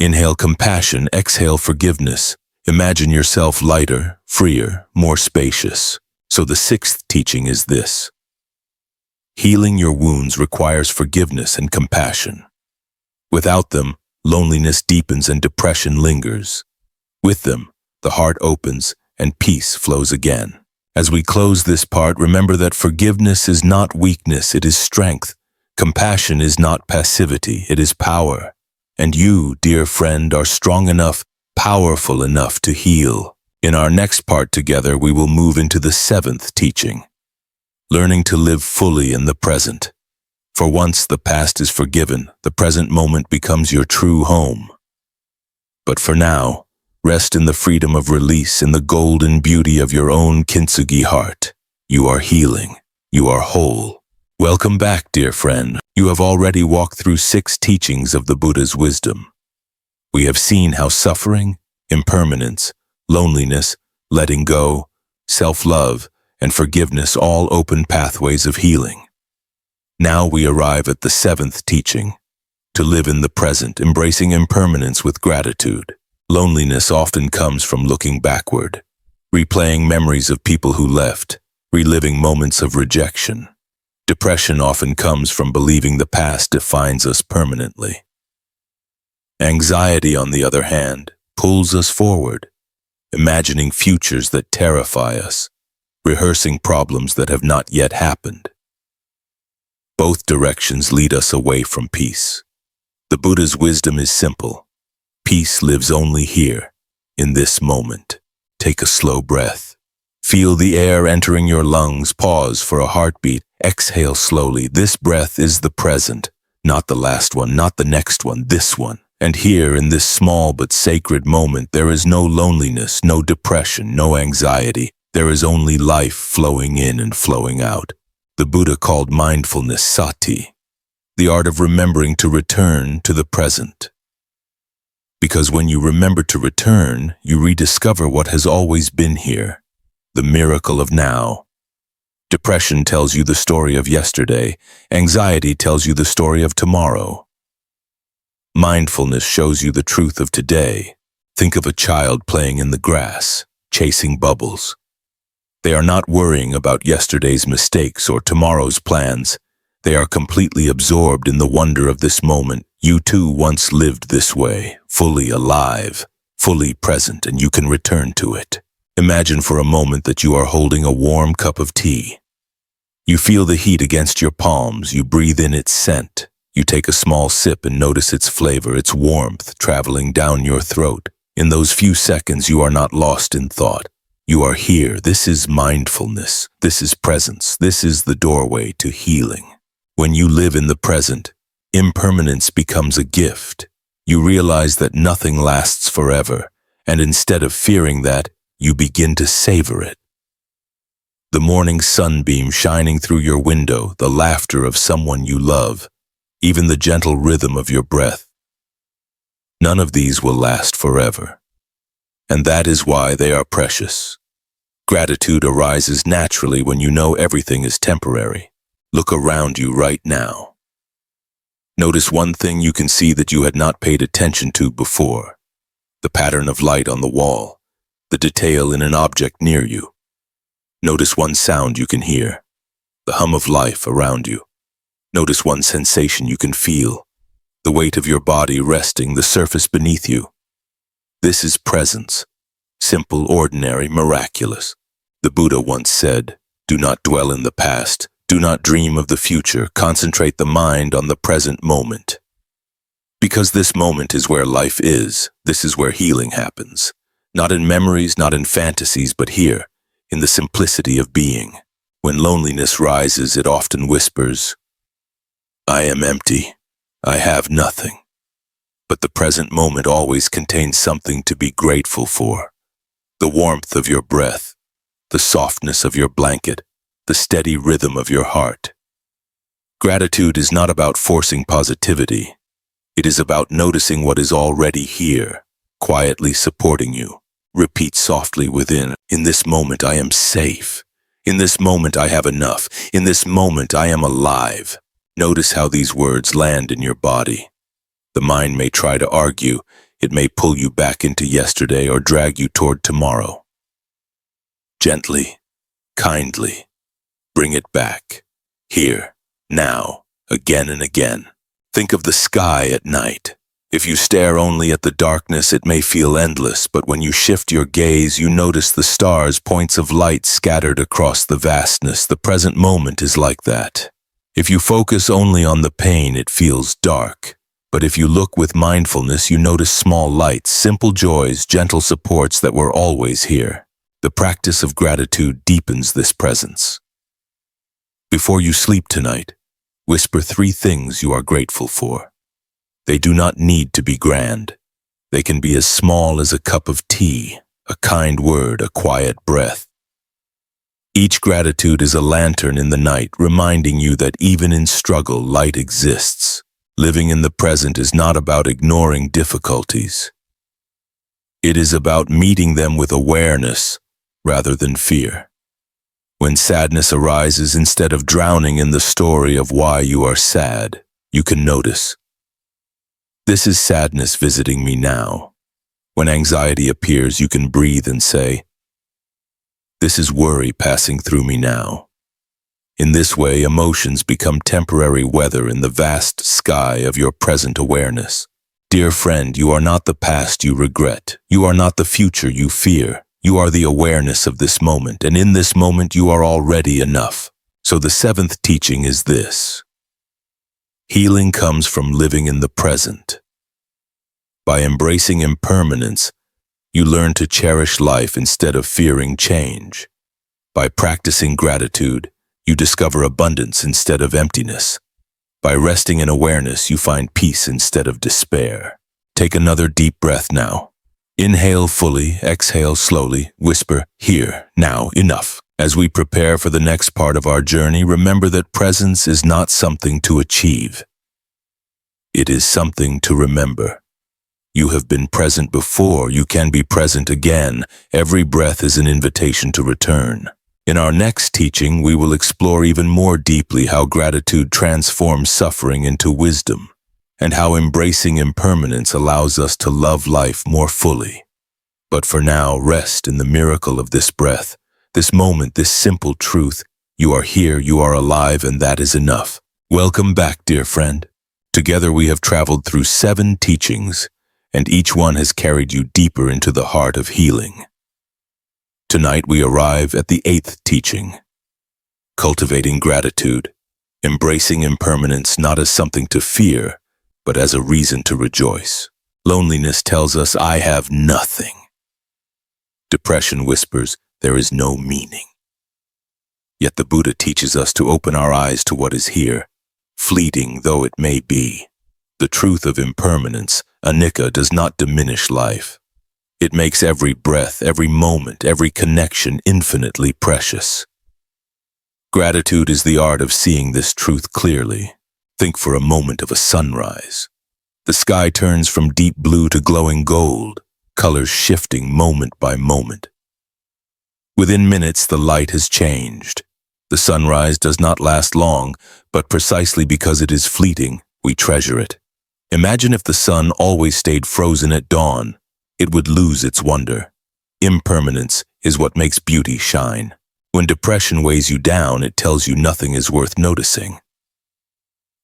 Inhale compassion. Exhale forgiveness. Imagine yourself lighter, freer, more spacious. So the sixth teaching is this. Healing your wounds requires forgiveness and compassion. Without them, loneliness deepens and depression lingers. With them, the heart opens and peace flows again. As we close this part, remember that forgiveness is not weakness, it is strength. Compassion is not passivity, it is power. And you, dear friend, are strong enough, powerful enough to heal. In our next part together, we will move into the seventh teaching. Learning to live fully in the present. For once the past is forgiven, the present moment becomes your true home. But for now, rest in the freedom of release, in the golden beauty of your own kintsugi heart. You are healing. You are whole. Welcome back, dear friend. You have already walked through 6 teachings of the Buddha's wisdom. We have seen how suffering, impermanence, loneliness, letting go, self-love, and forgiveness all open pathways of healing. Now we arrive at the 7th teaching, to live in the present, embracing impermanence with gratitude. Loneliness often comes from looking backward, replaying memories of people who left, reliving moments of rejection. Depression often comes from believing the past defines us permanently. Anxiety, on the other hand, pulls us forward, imagining futures that terrify us, rehearsing problems that have not yet happened. Both directions lead us away from peace. The Buddha's wisdom is simple. Peace lives only here, in this moment. Take a slow breath. Feel the air entering your lungs. Pause for a heartbeat. Exhale slowly. This breath is the present, not the last one, not the next one, this one. And here, in this small but sacred moment, there is no loneliness, no depression, no anxiety. There is only life flowing in and flowing out. The Buddha called mindfulness sati, the art of remembering to return to the present. Because when you remember to return, you rediscover what has always been here, the miracle of now. Depression tells you the story of yesterday. Anxiety tells you the story of tomorrow. Mindfulness shows you the truth of today. Think of a child playing in the grass, chasing bubbles. They are not worrying about yesterday's mistakes or tomorrow's plans. They are completely absorbed in the wonder of this moment. You too once lived this way, fully alive, fully present, and you can return to it. Imagine for a moment that you are holding a warm cup of tea. You feel the heat against your palms, you breathe in its scent. You take a small sip and notice its flavor, its warmth traveling down your throat. In those few seconds, you are not lost in thought. You are here. This is mindfulness. This is presence. This is the doorway to healing. When you live in the present, impermanence becomes a gift. You realize that nothing lasts forever, and instead of fearing that, you begin to savor it. The morning sunbeam shining through your window, the laughter of someone you love, even the gentle rhythm of your breath. None of these will last forever, and that is why they are precious. Gratitude arises naturally when you know everything is temporary. Look around you right now. Notice one thing you can see that you had not paid attention to before. The pattern of light on the wall, the detail in an object near you. Notice one sound you can hear, the hum of life around you. Notice one sensation you can feel, the weight of your body resting the surface beneath you. This is presence, simple, ordinary, miraculous. The Buddha once said, "Do not dwell in the past, do not dream of the future, concentrate the mind on the present moment." Because this moment is where life is, this is where healing happens. Not in memories, not in fantasies, but here, in the simplicity of being. When loneliness rises, it often whispers, "I am empty. I have nothing." But the present moment always contains something to be grateful for. The warmth of your breath, the softness of your blanket, the steady rhythm of your heart. Gratitude is not about forcing positivity. It is about noticing what is already here, quietly supporting you. Repeat softly within, "In this moment I am safe. In this moment I have enough. In this moment I am alive." Notice how these words land in your body. The mind may try to argue. It may pull you back into yesterday or drag you toward tomorrow. Gently, kindly, bring it back. Here, now, again and again. Think of the sky at night. If you stare only at the darkness, it may feel endless, but when you shift your gaze, you notice the stars, points of light scattered across the vastness. The present moment is like that. If you focus only on the pain, it feels dark. But if you look with mindfulness, you notice small lights, simple joys, gentle supports that were always here. The practice of gratitude deepens this presence. Before you sleep tonight, whisper 3 things you are grateful for. They do not need to be grand. They can be as small as a cup of tea, a kind word, a quiet breath. Each gratitude is a lantern in the night, reminding you that even in struggle, light exists. Living in the present is not about ignoring difficulties. It is about meeting them with awareness rather than fear. When sadness arises, instead of drowning in the story of why you are sad, you can notice, "This is sadness visiting me now." When anxiety appears, you can breathe and say, "This is worry passing through me now." In this way, emotions become temporary weather in the vast sky of your present awareness. Dear friend, you are not the past you regret. You are not the future you fear. You are the awareness of this moment, and in this moment you are already enough. So the 7th teaching is this: healing comes from living in the present. By embracing impermanence, you learn to cherish life instead of fearing change. By practicing gratitude, you discover abundance instead of emptiness. By resting in awareness, you find peace instead of despair. Take another deep breath now. Inhale fully, exhale slowly, whisper, "Here, now, enough." As we prepare for the next part of our journey, remember that presence is not something to achieve. It is something to remember. You have been present before, you can be present again. Every breath is an invitation to return. In our next teaching, we will explore even more deeply how gratitude transforms suffering into wisdom, and how embracing impermanence allows us to love life more fully. But for now, rest in the miracle of this breath, this moment, this simple truth. You are here, you are alive, and that is enough. Welcome back, dear friend. Together we have traveled through 7 teachings, and each one has carried you deeper into the heart of healing. Tonight we arrive at the 8th teaching, cultivating gratitude, embracing impermanence not as something to fear, but as a reason to rejoice. Loneliness tells us, I have nothing. Depression whispers, there is no meaning. Yet the Buddha teaches us to open our eyes to what is here, fleeting though it may be. The truth of impermanence, anicca, does not diminish life. It makes every breath, every moment, every connection infinitely precious. Gratitude is the art of seeing this truth clearly. Think for a moment of a sunrise. The sky turns from deep blue to glowing gold, colors shifting moment by moment. Within minutes, the light has changed. The sunrise does not last long, but precisely because it is fleeting, we treasure it. Imagine if the sun always stayed frozen at dawn. It would lose its wonder. Impermanence is what makes beauty shine. When depression weighs you down, it tells you nothing is worth noticing.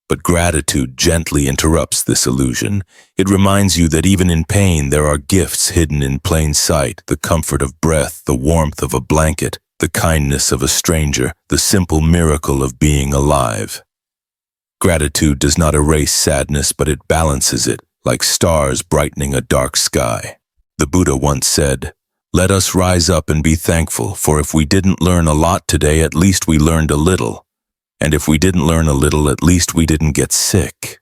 But gratitude gently interrupts this illusion. It reminds you that even in pain, there are gifts hidden in plain sight: the comfort of breath, the warmth of a blanket, the kindness of a stranger, the simple miracle of being alive. Gratitude does not erase sadness, but it balances it, like stars brightening a dark sky. The Buddha once said, "Let us rise up and be thankful, for if we didn't learn a lot today, at least we learned a little. And if we didn't learn a little, at least we didn't get sick.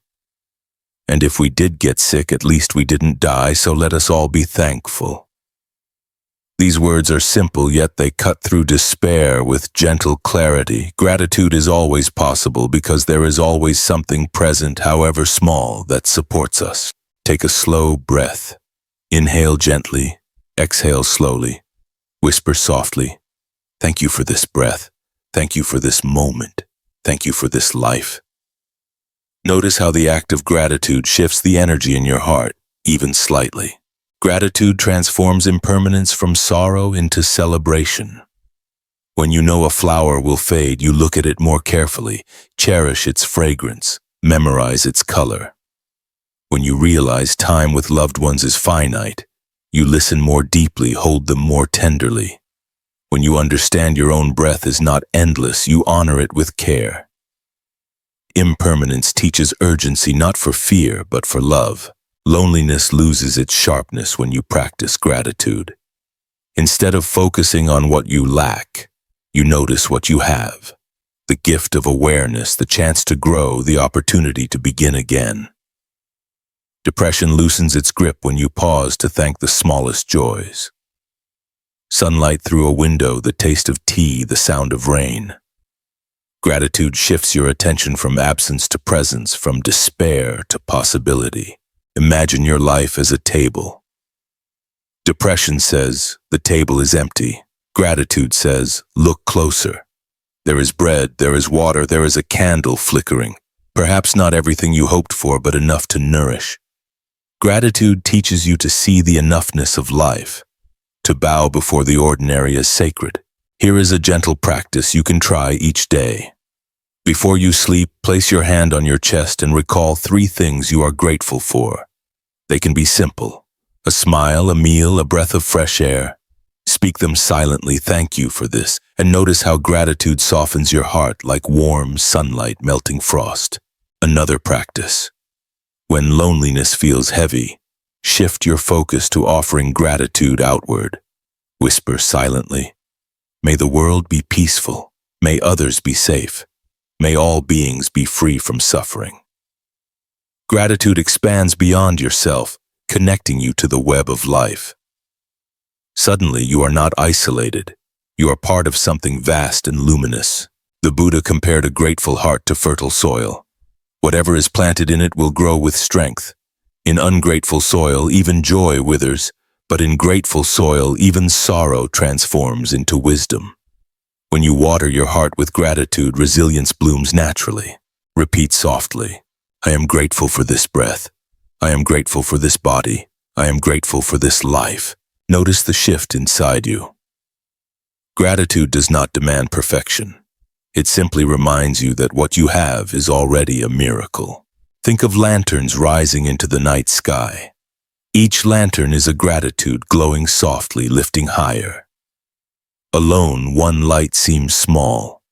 And if we did get sick, at least we didn't die, so let us all be thankful." These words are simple, yet they cut through despair with gentle clarity. Gratitude is always possible because there is always something present, however small, that supports us. Take a slow breath. Inhale gently, exhale slowly. Whisper softly, "Thank you for this breath. Thank you for this moment. Thank you for this life." Notice how the act of gratitude shifts the energy in your heart, even slightly. Gratitude transforms impermanence from sorrow into celebration. When you know a flower will fade, you look at it more carefully, cherish its fragrance, memorize its color. When you realize time with loved ones is finite, you listen more deeply, hold them more tenderly. When you understand your own breath is not endless, you honor it with care. Impermanence teaches urgency not for fear, but for love. Loneliness loses its sharpness when you practice gratitude. Instead of focusing on what you lack, you notice what you have. The gift of awareness, the chance to grow, the opportunity to begin again. Depression loosens its grip when you pause to thank the smallest joys. Sunlight through a window, the taste of tea, the sound of rain. Gratitude shifts your attention from absence to presence, from despair to possibility. Imagine your life as a table. Depression says, the table is empty. Gratitude says, look closer. There is bread, there is water, there is a candle flickering. Perhaps not everything you hoped for, but enough to nourish. Gratitude teaches you to see the enoughness of life, to bow before the ordinary as sacred. Here is a gentle practice you can try each day. Before you sleep, place your hand on your chest and recall 3 things you are grateful for. They can be simple: a smile, a meal, a breath of fresh air. Speak them silently, thank you for this, and notice how gratitude softens your heart like warm sunlight melting frost. Another practice. When loneliness feels heavy, shift your focus to offering gratitude outward. Whisper silently, "May the world be peaceful. May others be safe. May all beings be free from suffering." Gratitude expands beyond yourself, connecting you to the web of life. Suddenly, you are not isolated. You are part of something vast and luminous. The Buddha compared a grateful heart to fertile soil. Whatever is planted in it will grow with strength. In ungrateful soil, even joy withers, but in grateful soil, even sorrow transforms into wisdom. When you water your heart with gratitude, resilience blooms naturally. Repeat softly, "I am grateful for this breath. I am grateful for this body. I am grateful for this life." Notice the shift inside you. Gratitude does not demand perfection. It simply reminds you that what you have is already a miracle. Think of lanterns rising into the night sky. Each lantern is a gratitude glowing softly, lifting higher. Alone, one light seems small.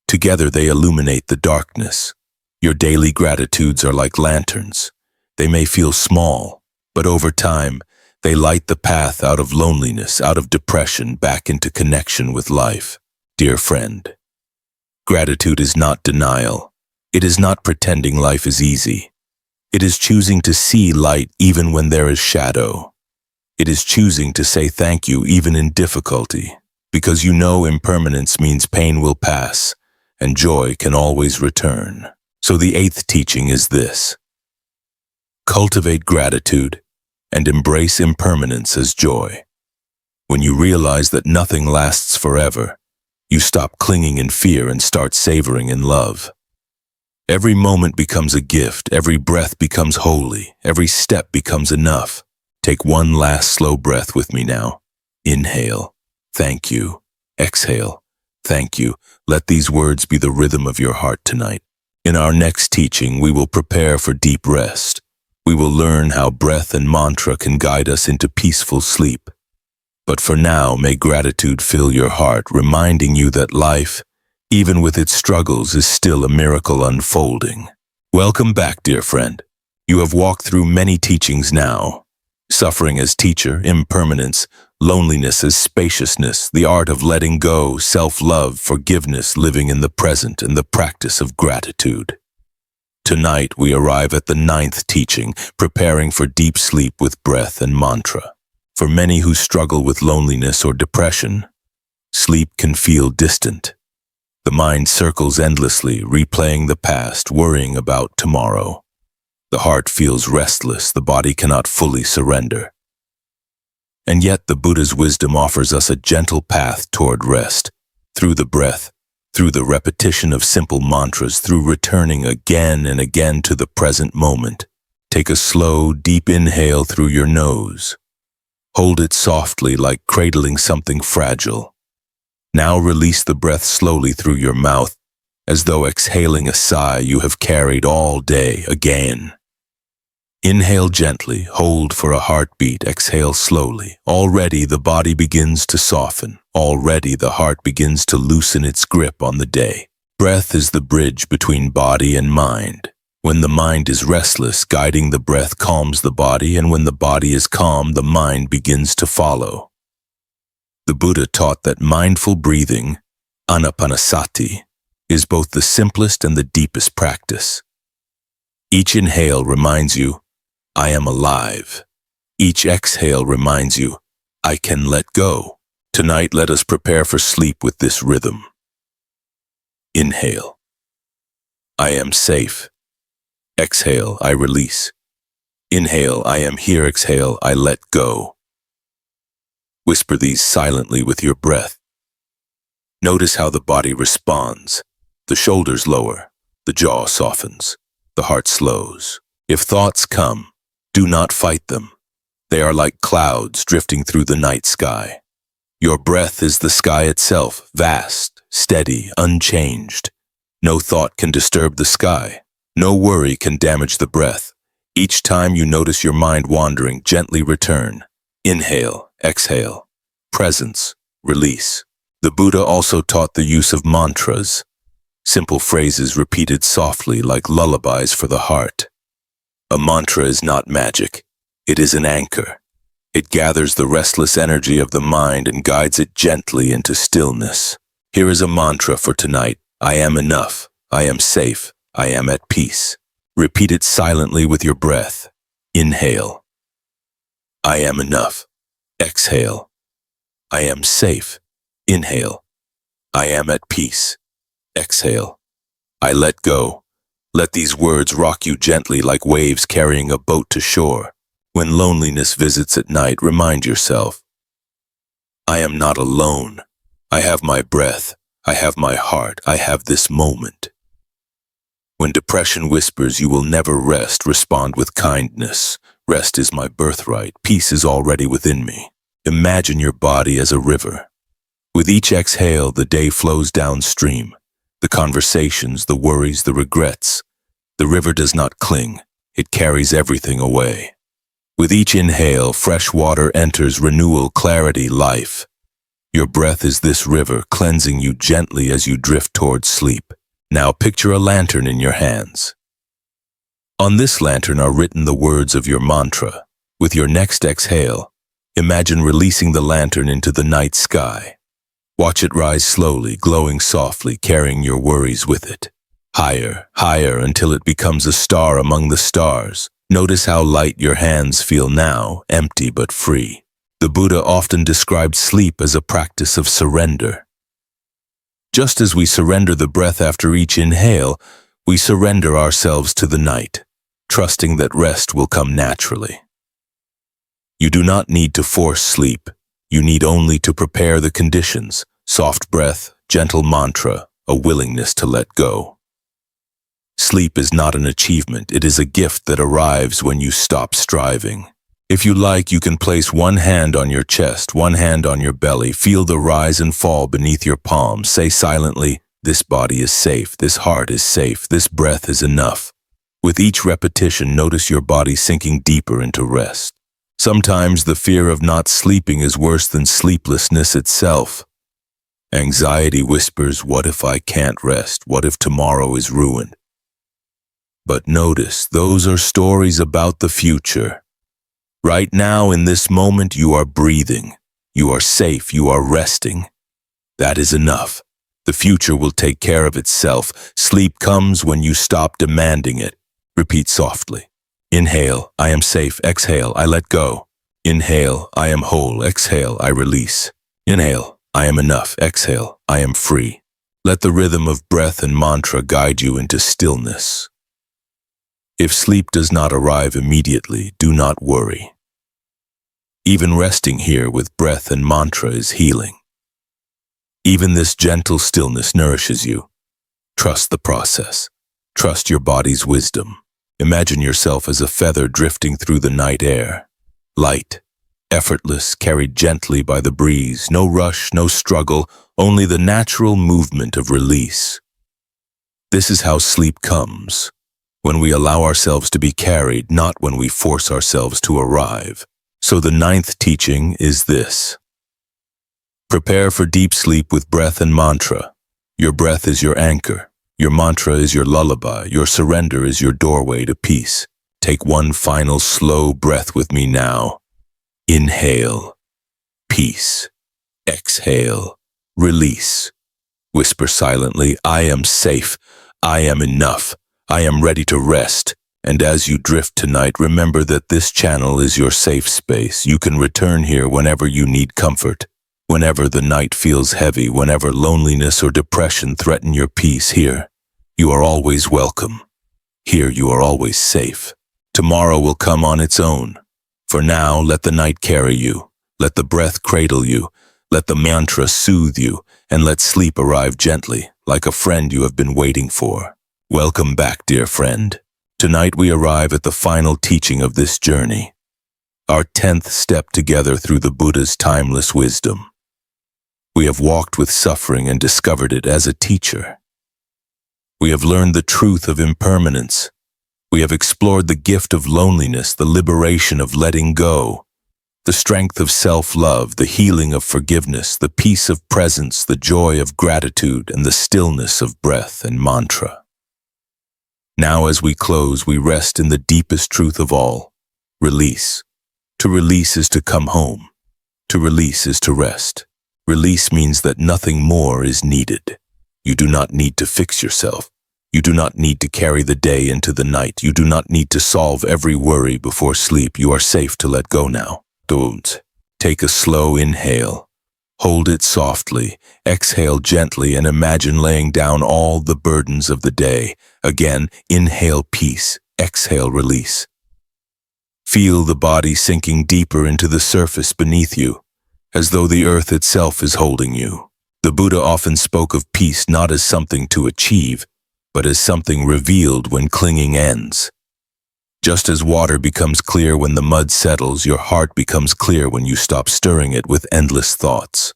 Together they illuminate the darkness. Your daily gratitudes are like lanterns. They may feel small, but over time, they light the path out of loneliness, out of depression, back into connection with life. Dear friend, gratitude is not denial. It is not pretending life is easy. It is choosing to see light even when there is shadow. It is choosing to say thank you even in difficulty, because you know impermanence means pain will pass, and joy can always return. So the eighth teaching is this: cultivate gratitude and embrace impermanence as joy. When you realize that nothing lasts forever, you stop clinging in fear and start savoring in love. Every moment becomes a gift, every breath becomes holy, every step becomes enough. Take one last slow breath with me now. Inhale, thank you. Exhale, thank you. Let these words be the rhythm of your heart tonight. In our next teaching, we will prepare for deep rest. We will learn how breath and mantra can guide us into peaceful sleep. But for now, may gratitude fill your heart, reminding you that life, even with its struggles, is still a miracle unfolding. Welcome back, dear friend. You have walked through many teachings now. Suffering as teacher, impermanence, loneliness as spaciousness, the art of letting go, self-love, forgiveness, living in the present, and the practice of gratitude. Tonight we arrive at the ninth teaching, preparing for deep sleep with breath and mantra. For many who struggle with loneliness or depression, sleep can feel distant. The mind circles endlessly, replaying the past, worrying about tomorrow. The heart feels restless, the body cannot fully surrender. And yet the Buddha's wisdom offers us a gentle path toward rest, through the breath, through the repetition of simple mantras, through returning again and again to the present moment. Take a slow, deep inhale through your nose. Hold it softly, like cradling something fragile. Now release the breath slowly through your mouth, as though exhaling a sigh you have carried all day again. Inhale gently, hold for a heartbeat, exhale slowly. Already the body begins to soften. Already the heart begins to loosen its grip on the day. Breath is the bridge between body and mind. When the mind is restless, guiding the breath calms the body, and when the body is calm, the mind begins to follow. The Buddha taught that mindful breathing, anapanasati, is both the simplest and the deepest practice. Each inhale reminds you, I am alive. Each exhale reminds you, I can let go. Tonight, let us prepare for sleep with this rhythm. Inhale. I am safe. Exhale, I release. Inhale, I am here. Exhale, I let go. Whisper these silently with your breath. Notice how the body responds. The shoulders lower, the jaw softens, the heart slows. If thoughts come, do not fight them. They are like clouds drifting through the night sky. Your breath is the sky itself, vast, steady, unchanged. No thought can disturb the sky. No worry can damage the breath. Each time you notice your mind wandering, gently return. Inhale, exhale, presence, release. The Buddha also taught the use of mantras, simple phrases repeated softly like lullabies for the heart. A mantra is not magic. It is an anchor. It gathers the restless energy of the mind and guides it gently into stillness. Here is a mantra for tonight. I am enough. I am safe. I am at peace. Repeat it silently with your breath. Inhale. I am enough. Exhale. I am safe. Inhale. I am at peace. Exhale. I let go. Let these words rock you gently like waves carrying a boat to shore. When loneliness visits at night, remind yourself, I am not alone. I have my breath. I have my heart. I have this moment. When depression whispers you will never rest, respond with kindness. Rest is my birthright. Peace is already within me. Imagine your body as a river. With each exhale, the day flows downstream. The conversations, the worries, the regrets. The river does not cling. It carries everything away. With each inhale, fresh water enters, renewal, clarity, life. Your breath is this river, cleansing you gently as you drift towards sleep. Now picture a lantern in your hands. On this lantern are written the words of your mantra. With your next exhale, imagine releasing the lantern into the night sky. Watch it rise slowly, glowing softly, carrying your worries with it. Higher, higher, until it becomes a star among the stars. Notice how light your hands feel now, empty but free. The Buddha often described sleep as a practice of surrender. Just as we surrender the breath after each inhale, we surrender ourselves to the night, trusting that rest will come naturally. You do not need to force sleep. You need only to prepare the conditions: soft breath, gentle mantra, a willingness to let go. Sleep is not an achievement, it is a gift that arrives when you stop striving. If you like, you can place one hand on your chest, one hand on your belly, feel the rise and fall beneath your palms. Say silently, this body is safe, this heart is safe, this breath is enough. With each repetition, notice your body sinking deeper into rest. Sometimes the fear of not sleeping is worse than sleeplessness itself. Anxiety whispers, what if I can't rest? What if tomorrow is ruined? But notice, those are stories about the future. Right now, in this moment, you are breathing. You are safe. You are resting. That is enough. The future will take care of itself. Sleep comes when you stop demanding it. Repeat softly. Inhale, I am safe. Exhale, I let go. Inhale, I am whole. Exhale, I release. Inhale, I am enough. Exhale, I am free. Let the rhythm of breath and mantra guide you into stillness. If sleep does not arrive immediately, do not worry. Even resting here with breath and mantra is healing. Even this gentle stillness nourishes you. Trust the process. Trust your body's wisdom. Imagine yourself as a feather drifting through the night air. Light, effortless, carried gently by the breeze. No rush, no struggle, only the natural movement of release. This is how sleep comes. When we allow ourselves to be carried, not when we force ourselves to arrive. So the 9th teaching is this. Prepare for deep sleep with breath and mantra. Your breath is your anchor. Your mantra is your lullaby. Your surrender is your doorway to peace. Take one final slow breath with me now. Inhale. Peace. Exhale. Release. Whisper silently, I am safe. I am enough. I am ready to rest, and as you drift tonight, remember that this channel is your safe space. You can return here whenever you need comfort, whenever the night feels heavy, whenever loneliness or depression threaten your peace. Here, you are always welcome. Here, you are always safe. Tomorrow will come on its own. For now, let the night carry you. Let the breath cradle you. Let the mantra soothe you, and let sleep arrive gently, like a friend you have been waiting for. Welcome back, dear friend. Tonight we arrive at the final teaching of this journey, our 10th step together through the Buddha's timeless wisdom. We have walked with suffering and discovered it as a teacher. We have learned the truth of impermanence. We have explored the gift of loneliness, the liberation of letting go, the strength of self-love, the healing of forgiveness, the peace of presence, the joy of gratitude, and the stillness of breath and mantra. Now as we close, we rest in the deepest truth of all, release. To release is to come home. To release is to rest. Release means that nothing more is needed. You do not need to fix yourself. You do not need to carry the day into the night. You do not need to solve every worry before sleep. You are safe to let go now. Don't. Take a slow inhale. Hold it softly, exhale gently, and imagine laying down all the burdens of the day. Again, inhale peace, exhale release. Feel the body sinking deeper into the surface beneath you, as though the earth itself is holding you. The Buddha often spoke of peace not as something to achieve, but as something revealed when clinging ends. Just as water becomes clear when the mud settles, your heart becomes clear when you stop stirring it with endless thoughts.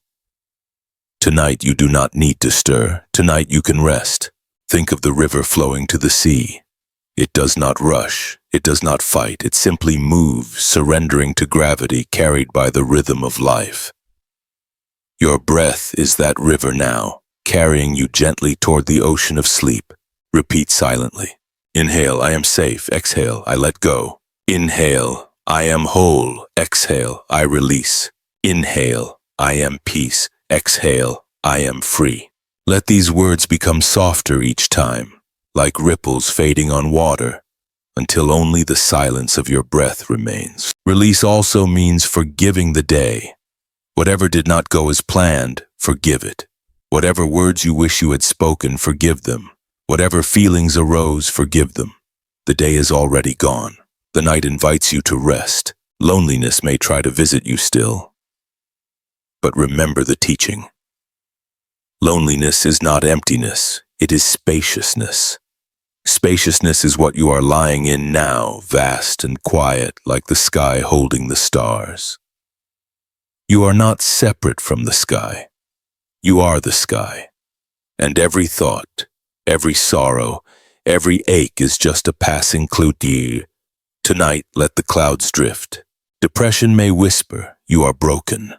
Tonight you do not need to stir. Tonight you can rest. Think of the river flowing to the sea. It does not rush. It does not fight. It simply moves, surrendering to gravity carried by the rhythm of life. Your breath is that river now, carrying you gently toward the ocean of sleep. Repeat silently. Inhale, I am safe. Exhale, I let go. Inhale, I am whole. Exhale, I release. Inhale, I am peace. Exhale, I am free. Let these words become softer each time, like ripples fading on water, until only the silence of your breath remains. Release also means forgiving the day. Whatever did not go as planned, forgive it. Whatever words you wish you had spoken, forgive them. Whatever feelings arose, forgive them. The day is already gone. The night invites you to rest. Loneliness may try to visit you still. But remember the teaching. Loneliness is not emptiness, it is spaciousness. Spaciousness is what you are lying in now, vast and quiet, like the sky holding the stars. You are not separate from the sky. You are the sky. And every thought, every sorrow, every ache is just a passing cloutier. Tonight, let the clouds drift. Depression may whisper, you are broken.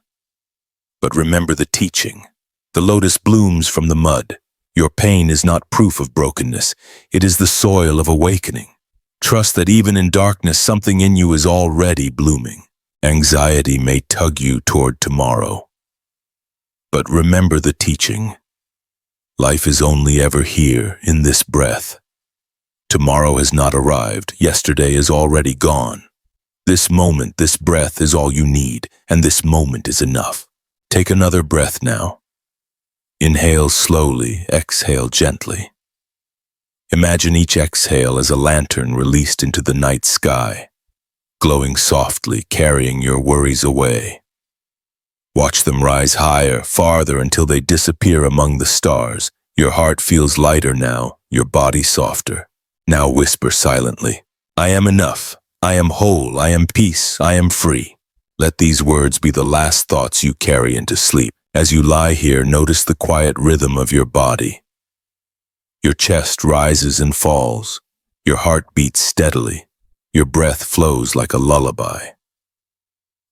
But remember the teaching. The lotus blooms from the mud. Your pain is not proof of brokenness. It is the soil of awakening. Trust that even in darkness, something in you is already blooming. Anxiety may tug you toward tomorrow. But remember the teaching. Life is only ever here in this breath. Tomorrow has not arrived. Yesterday is already gone. This moment, this breath is all you need, and this moment is enough. Take another breath now. Inhale slowly, exhale gently. Imagine each exhale as a lantern released into the night sky, glowing softly, carrying your worries away. Watch them rise higher, farther, until they disappear among the stars. Your heart feels lighter now, your body softer. Now whisper silently, I am enough, I am whole, I am peace, I am free. Let these words be the last thoughts you carry into sleep. As you lie here, notice the quiet rhythm of your body. Your chest rises and falls. Your heart beats steadily. Your breath flows like a lullaby.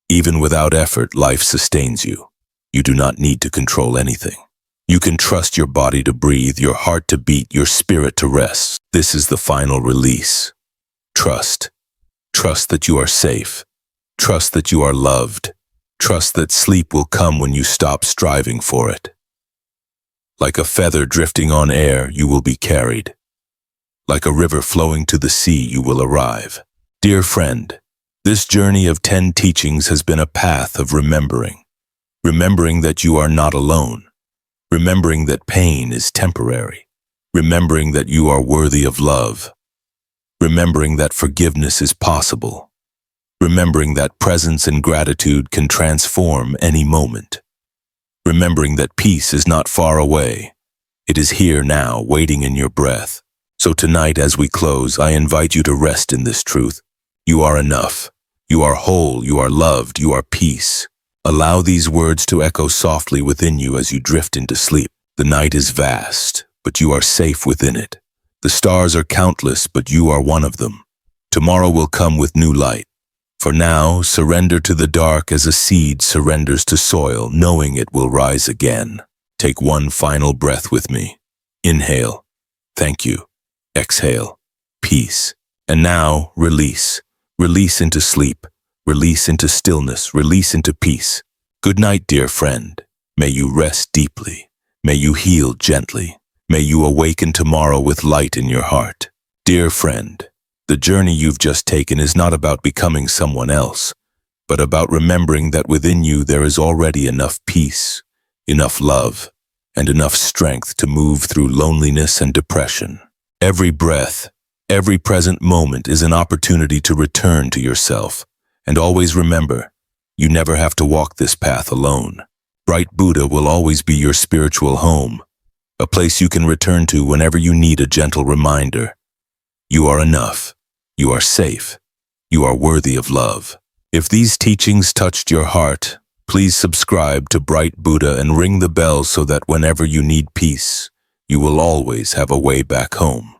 Even without effort, life sustains you. You do not need to control anything. You can trust your body to breathe, your heart to beat, your spirit to rest. This is the final release. Trust. Trust that you are safe. Trust that you are loved. Trust that sleep will come when you stop striving for it. Like a feather drifting on air, you will be carried. Like a river flowing to the sea, you will arrive. Dear friend, this journey of 10 teachings has been a path of remembering. Remembering that you are not alone. Remembering that pain is temporary. Remembering that you are worthy of love. Remembering that forgiveness is possible. Remembering that presence and gratitude can transform any moment. Remembering that peace is not far away. It is here now, waiting in your breath. So tonight, as we close, I invite you to rest in this truth. You are enough. You are whole. You are loved. You are peace. Allow these words to echo softly within you as you drift into sleep. The night is vast, but you are safe within it. The stars are countless, but you are one of them. Tomorrow will come with new light. For now, surrender to the dark as a seed surrenders to soil, knowing it will rise again. Take one final breath with me. Inhale. Thank you. Exhale. Peace. And now, release. Release into sleep. Release into stillness. Release into peace. Good night, dear friend. May you rest deeply. May you heal gently. May you awaken tomorrow with light in your heart. Dear friend, the journey you've just taken is not about becoming someone else, but about remembering that within you there is already enough peace, enough love, and enough strength to move through loneliness and depression. Every breath, every present moment is an opportunity to return to yourself. And always remember, you never have to walk this path alone. Bright Buddha will always be your spiritual home, a place you can return to whenever you need a gentle reminder. You are enough. You are safe. You are worthy of love. If these teachings touched your heart, Please subscribe to Bright Buddha and ring the bell so that whenever you need peace, you will always have a way back home.